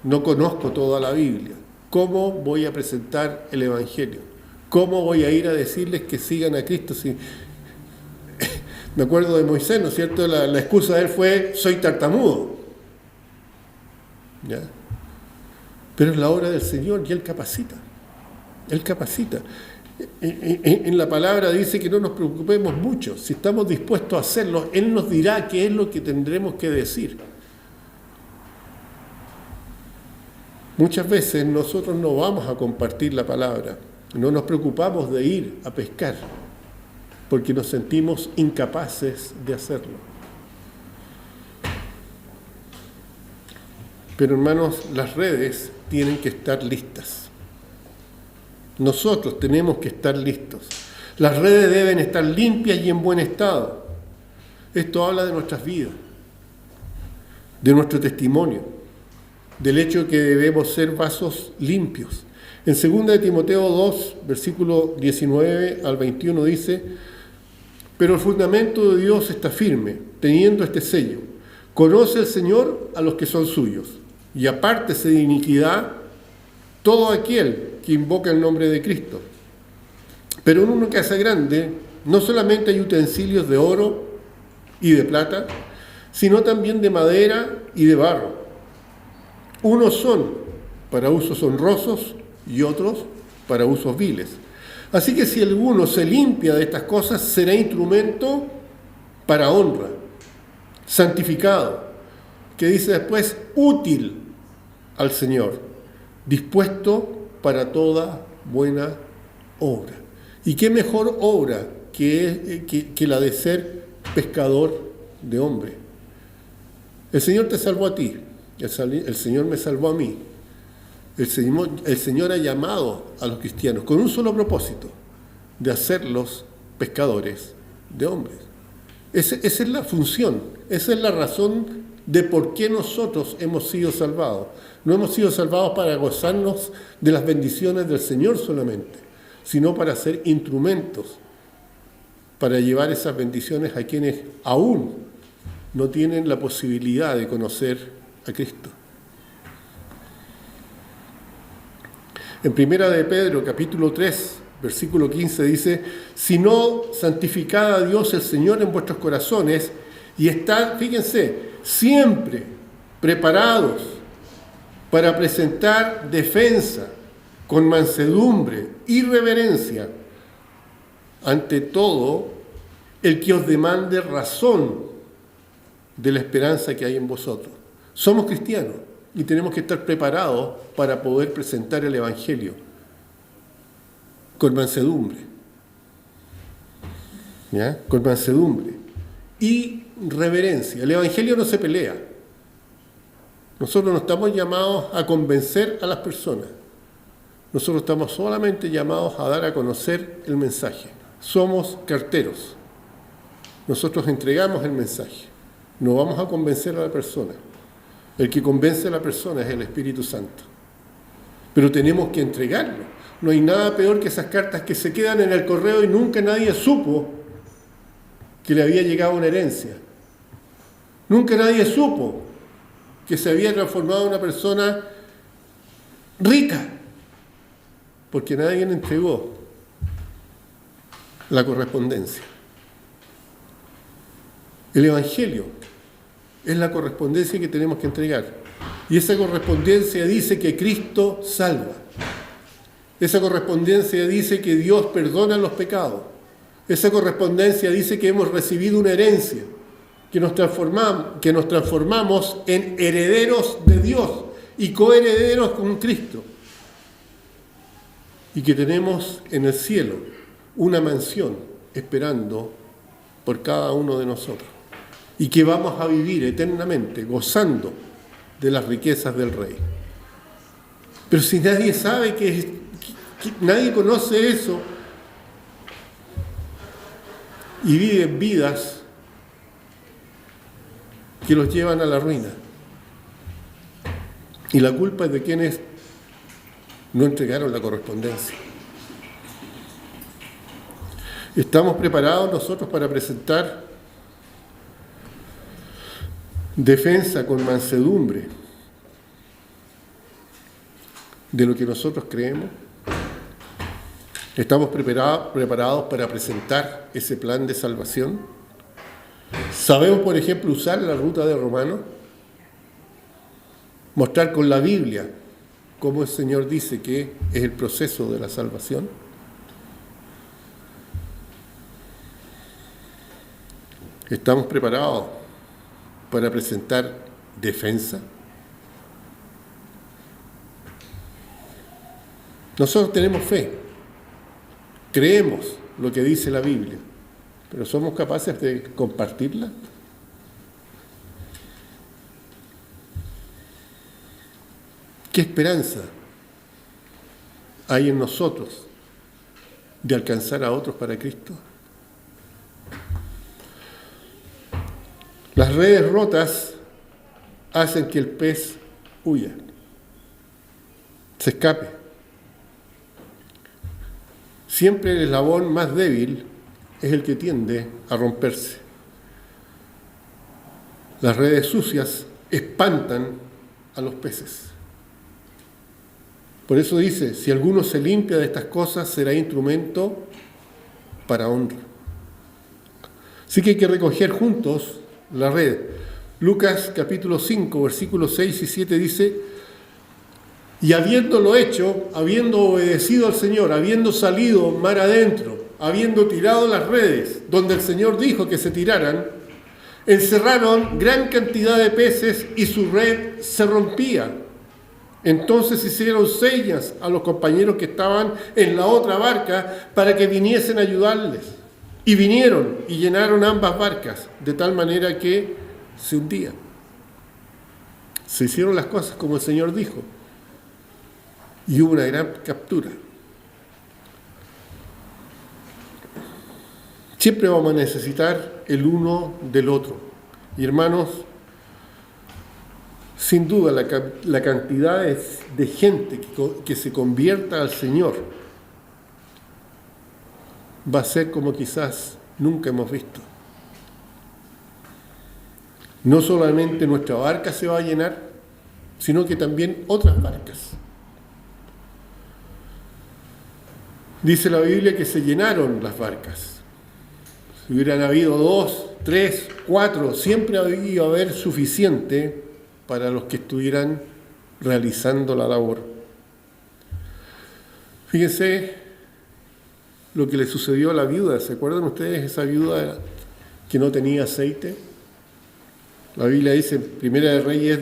no conozco toda la Biblia. ¿Cómo voy a presentar el Evangelio? ¿Cómo voy a ir a decirles que sigan a Cristo? Si... Me acuerdo de Moisés, ¿no es cierto? La excusa de él fue, soy tartamudo. ¿Ya? Pero es la obra del Señor y Él capacita. Él capacita. En la palabra dice que no nos preocupemos mucho. Si estamos dispuestos a hacerlo, Él nos dirá qué es lo que tendremos que decir. Muchas veces nosotros no vamos a compartir la palabra. No nos preocupamos de ir a pescar porque nos sentimos incapaces de hacerlo. Pero hermanos, las redes tienen que estar listas. Nosotros tenemos que estar listos. Las redes deben estar limpias y en buen estado. Esto habla de nuestras vidas, de nuestro testimonio, del hecho de que debemos ser vasos limpios. En 2 de Timoteo 2, versículo 19 al 21 dice: pero el fundamento de Dios está firme, teniendo este sello: conoce el Señor a los que son suyos, y apártese de iniquidad todo aquel que invoca el nombre de Cristo. Pero en una casa grande no solamente hay utensilios de oro y de plata, sino también de madera y de barro. Unos son para usos honrosos y otros para usos viles. Así que si alguno se limpia de estas cosas, será instrumento para honra, santificado, que dice después, útil al Señor, dispuesto para toda buena obra. ¿Y qué mejor obra que la de ser pescador de hombres? El Señor te salvó a ti, el Señor me salvó a mí. El Señor ha llamado a los cristianos con un solo propósito: de hacerlos pescadores de hombres. Esa es la función, esa es la razón de por qué nosotros hemos sido salvados. No hemos sido salvados para gozarnos de las bendiciones del Señor solamente, sino para ser instrumentos, para llevar esas bendiciones a quienes aún no tienen la posibilidad de conocer a Cristo. En 1 de Pedro, capítulo 3, versículo 15 dice: sino santificad a Dios el Señor en vuestros corazones y estad, fíjense, siempre preparados para presentar defensa con mansedumbre y reverencia ante todo el que os demande razón de la esperanza que hay en vosotros. Somos cristianos y tenemos que estar preparados para poder presentar el Evangelio con mansedumbre. ¿Ya? Con mansedumbre y reverencia. El Evangelio no se pelea. Nosotros no estamos llamados a convencer a las personas. Nosotros estamos solamente llamados a dar a conocer el mensaje. Somos carteros. Nosotros entregamos el mensaje. No vamos a convencer a la persona. El que convence a la persona es el Espíritu Santo. Pero tenemos que entregarlo. No hay nada peor que esas cartas que se quedan en el correo y nunca nadie supo que le había llegado una herencia. Nunca nadie supo que se había transformado en una persona rica, porque nadie entregó la correspondencia. El Evangelio es la correspondencia que tenemos que entregar. Y esa correspondencia dice que Cristo salva. Esa correspondencia dice que Dios perdona los pecados. Esa correspondencia dice que hemos recibido una herencia, que nos transformamos en herederos de Dios y coherederos con Cristo. Y que tenemos en el cielo una mansión esperando por cada uno de nosotros. Y que vamos a vivir eternamente gozando de las riquezas del Rey. Pero si nadie sabe que nadie conoce eso y viven vidas que los llevan a la ruina. Y la culpa es de quienes no entregaron la correspondencia. ¿Estamos preparados nosotros para presentar defensa con mansedumbre? de lo que nosotros creemos? ¿Estamos preparados para presentar ese plan de salvación? ¿Sabemos, por ejemplo, usar la ruta de Romanos? Mostrar con la Biblia cómo el Señor dice que es el proceso de la salvación. ¿Estamos preparados para presentar defensa? Nosotros tenemos fe, creemos lo que dice la Biblia, pero ¿somos capaces de compartirla? ¿Qué esperanza hay en nosotros de alcanzar a otros para Cristo? Las redes rotas hacen que el pez huya, se escape. Siempre el eslabón más débil es el que tiende a romperse. Las redes sucias espantan a los peces. Por eso dice, si alguno se limpia de estas cosas, será instrumento para honra. Así que hay que recoger juntos la red. Lucas capítulo 5, versículos 6 y 7 dice, y habiéndolo hecho, habiendo obedecido al Señor, habiendo salido mar adentro, habiendo tirado las redes donde el Señor dijo que se tiraran, encerraron gran cantidad de peces y su red se rompía. Entonces hicieron señas a los compañeros que estaban en la otra barca para que viniesen a ayudarles. Y vinieron y llenaron ambas barcas, de tal manera que se hundían. Se hicieron las cosas como el Señor dijo. Y hubo una gran captura. Siempre vamos a necesitar el uno del otro. Y hermanos, sin duda la cantidad de gente que se convierta al Señor va a ser como quizás nunca hemos visto. No solamente nuestra barca se va a llenar, sino que también otras barcas. Dice la Biblia que se llenaron las barcas. Si hubieran habido 2, 3, 4, siempre iba a haber suficiente para los que estuvieran realizando la labor. Fíjense lo que le sucedió a la viuda. ¿Se acuerdan ustedes esa viuda que no tenía aceite? La Biblia dice en Primera de Reyes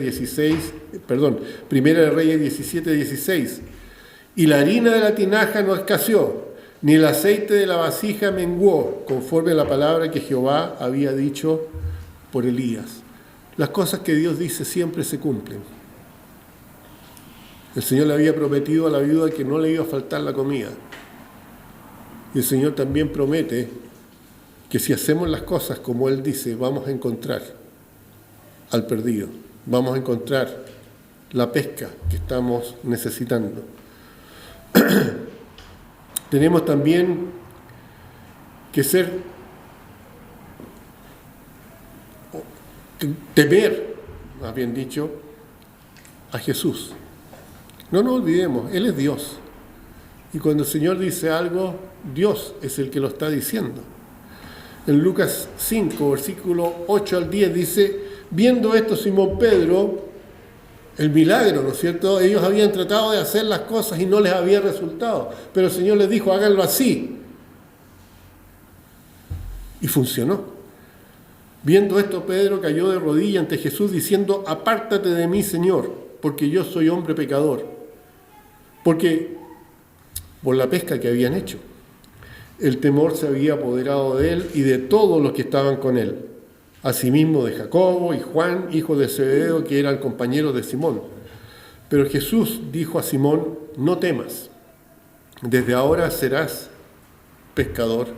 17, 16. Y la harina de la tinaja no escaseó, ni el aceite de la vasija menguó, conforme a la palabra que Jehová había dicho por Elías. Las cosas que Dios dice siempre se cumplen. El Señor le había prometido a la viuda que no le iba a faltar la comida. Y el Señor también promete que si hacemos las cosas como Él dice, vamos a encontrar al perdido, vamos a encontrar la pesca que estamos necesitando. Tenemos también que temer, más bien dicho, a Jesús. No nos olvidemos, Él es Dios. Y cuando el Señor dice algo, Dios es el que lo está diciendo. En Lucas 5, versículo 8 al 10 dice, viendo esto Simón Pedro, el milagro, ¿no es cierto? Ellos habían tratado de hacer las cosas y no les había resultado. Pero el Señor les dijo, háganlo así. Y funcionó. Viendo esto, Pedro cayó de rodillas ante Jesús diciendo, apártate de mí, Señor, porque yo soy hombre pecador. Porque por la pesca que habían hecho, el temor se había apoderado de él y de todos los que estaban con él. Asimismo de Jacobo y Juan, hijos de Zebedeo, que eran compañeros de Simón. Pero Jesús dijo a Simón, no temas, desde ahora serás pescador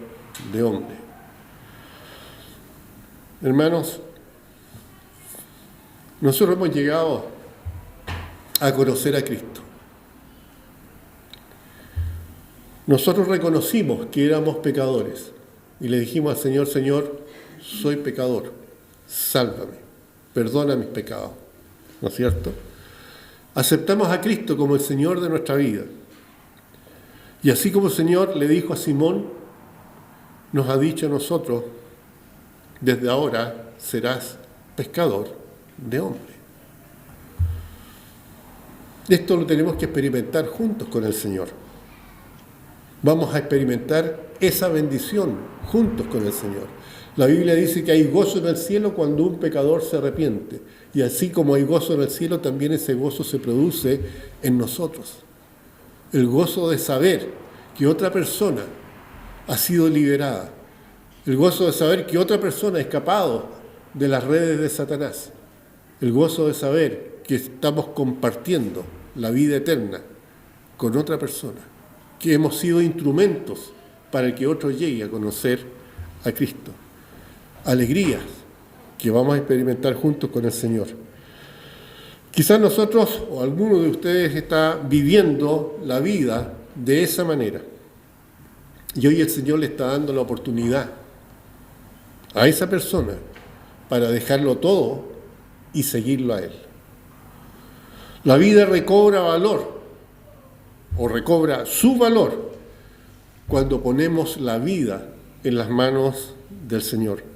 de hombres. Hermanos, nosotros hemos llegado a conocer a Cristo. Nosotros reconocimos que éramos pecadores y le dijimos al Señor, Señor, soy pecador, sálvame, perdona mis pecados, ¿no es cierto? Aceptamos a Cristo como el Señor de nuestra vida. Y así como el Señor le dijo a Simón, nos ha dicho a nosotros, desde ahora serás pescador de hombres. Esto lo tenemos que experimentar juntos con el Señor. Vamos a experimentar esa bendición juntos con el Señor. La Biblia dice que hay gozo en el cielo cuando un pecador se arrepiente. Y así como hay gozo en el cielo, también ese gozo se produce en nosotros. El gozo de saber que otra persona ha sido liberada. El gozo de saber que otra persona ha escapado de las redes de Satanás. El gozo de saber que estamos compartiendo la vida eterna con otra persona. Que hemos sido instrumentos para que otro llegue a conocer a Cristo. Alegrías que vamos a experimentar juntos con el Señor. Quizás nosotros o alguno de ustedes está viviendo la vida de esa manera. Y hoy el Señor le está dando la oportunidad a esa persona para dejarlo todo y seguirlo a Él. La vida recobra valor o recobra su valor cuando ponemos la vida en las manos del Señor.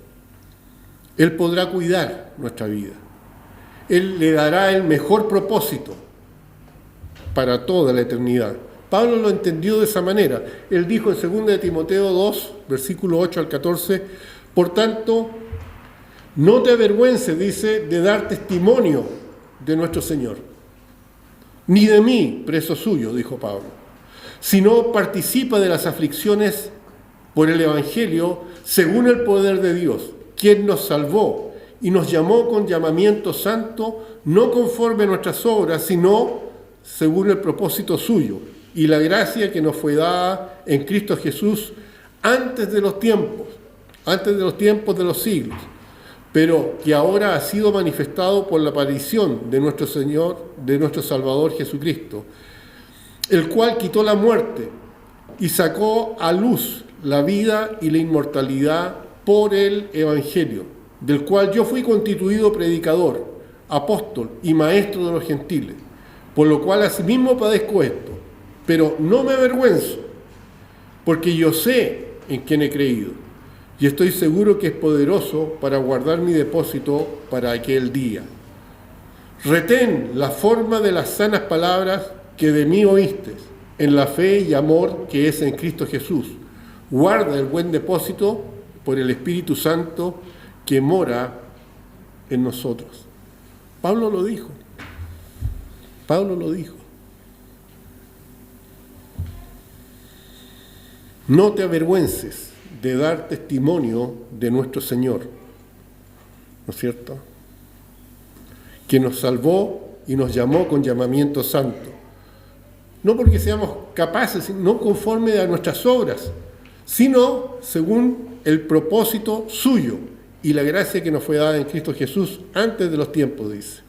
Él podrá cuidar nuestra vida. Él le dará el mejor propósito para toda la eternidad. Pablo lo entendió de esa manera. Él dijo en 2 de Timoteo 2, versículo 8 al 14, por tanto, no te avergüences, dice, de dar testimonio de nuestro Señor. Ni de mí, preso suyo, dijo Pablo, sino participa de las aflicciones por el Evangelio según el poder de Dios, quien nos salvó y nos llamó con llamamiento santo, no conforme a nuestras obras, sino según el propósito suyo y la gracia que nos fue dada en Cristo Jesús antes de los tiempos de los siglos, pero que ahora ha sido manifestado por la aparición de nuestro Señor, de nuestro Salvador Jesucristo, el cual quitó la muerte y sacó a luz la vida y la inmortalidad por el Evangelio, del cual yo fui constituido predicador, apóstol y maestro de los gentiles, por lo cual asimismo padezco esto, pero no me avergüenzo, porque yo sé en quién he creído, y estoy seguro que es poderoso para guardar mi depósito para aquel día. Retén la forma de las sanas palabras que de mí oíste, en la fe y amor que es en Cristo Jesús. Guarda el buen depósito por el Espíritu Santo que mora en nosotros. Pablo lo dijo. No te avergüences de dar testimonio de nuestro Señor, ¿no es cierto? Que nos salvó y nos llamó con llamamiento santo. No porque seamos capaces, no conforme a nuestras obras, sino según el propósito suyo y la gracia que nos fue dada en Cristo Jesús antes de los tiempos, dice.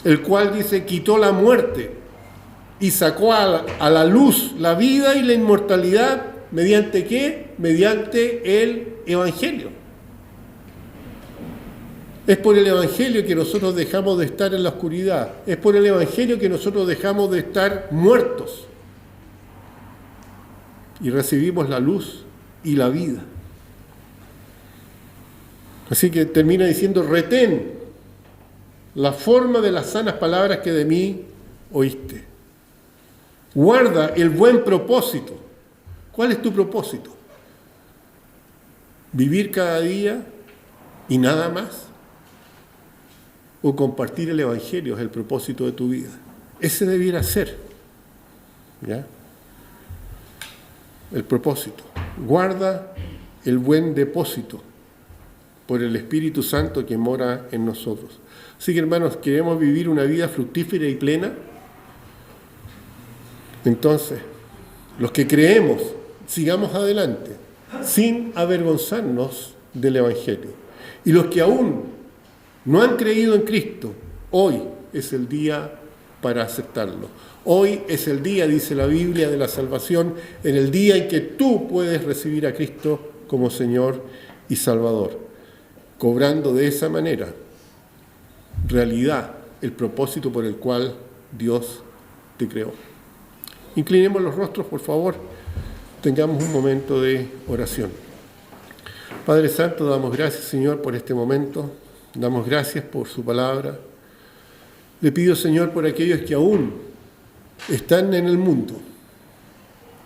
El cual, dice, quitó la muerte y sacó a la luz la vida y la inmortalidad, ¿mediante qué? Mediante el Evangelio. Es por el Evangelio que nosotros dejamos de estar en la oscuridad. Es por el Evangelio que nosotros dejamos de estar muertos. Y recibimos la luz y la vida. Así que termina diciendo, retén la forma de las sanas palabras que de mí oíste. Guarda el buen propósito. ¿Cuál es tu propósito? ¿Vivir cada día y nada más? ¿O compartir el Evangelio es el propósito de tu vida? Ese debiera ser, ¿ya? El propósito. Guarda el buen depósito por el Espíritu Santo que mora en nosotros. Así que, hermanos, ¿queremos vivir una vida fructífera y plena? Entonces, los que creemos, sigamos adelante, sin avergonzarnos del Evangelio. Y los que aún no han creído en Cristo, hoy es el día para aceptarlo. Hoy es el día, dice la Biblia, de la salvación, en el día en que tú puedes recibir a Cristo como Señor y Salvador. cobrando de esa manera realidad el propósito por el cual Dios te creó. Inclinemos los rostros, por favor, tengamos un momento de oración. Padre Santo, damos gracias, Señor, por este momento, damos gracias por su palabra. Le pido, Señor, por aquellos que aún están en el mundo,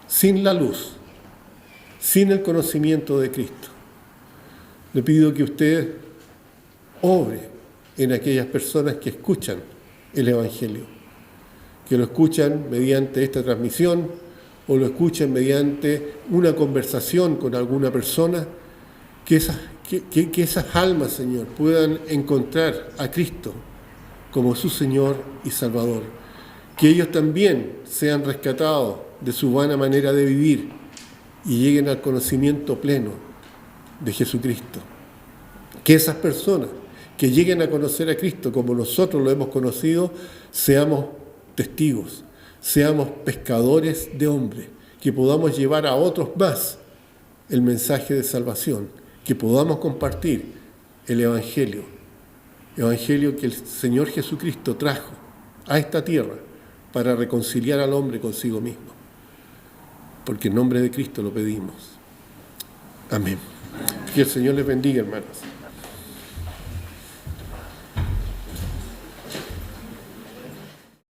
sin la luz, sin el conocimiento de Cristo. Le pido que usted obre en aquellas personas que escuchan el Evangelio, que lo escuchan mediante esta transmisión o lo escuchan mediante una conversación con alguna persona, que esas almas, Señor, puedan encontrar a Cristo como su Señor y Salvador, que ellos también sean rescatados de su vana manera de vivir y lleguen al conocimiento pleno de Jesucristo. Que esas personas que lleguen a conocer a Cristo como nosotros lo hemos conocido, seamos testigos, seamos pescadores de hombres, que podamos llevar a otros más el mensaje de salvación, que podamos compartir el Evangelio que el Señor Jesucristo trajo a esta tierra para reconciliar al hombre consigo mismo. Porque en nombre de Cristo lo pedimos. Amén. Que el Señor les bendiga, hermanos.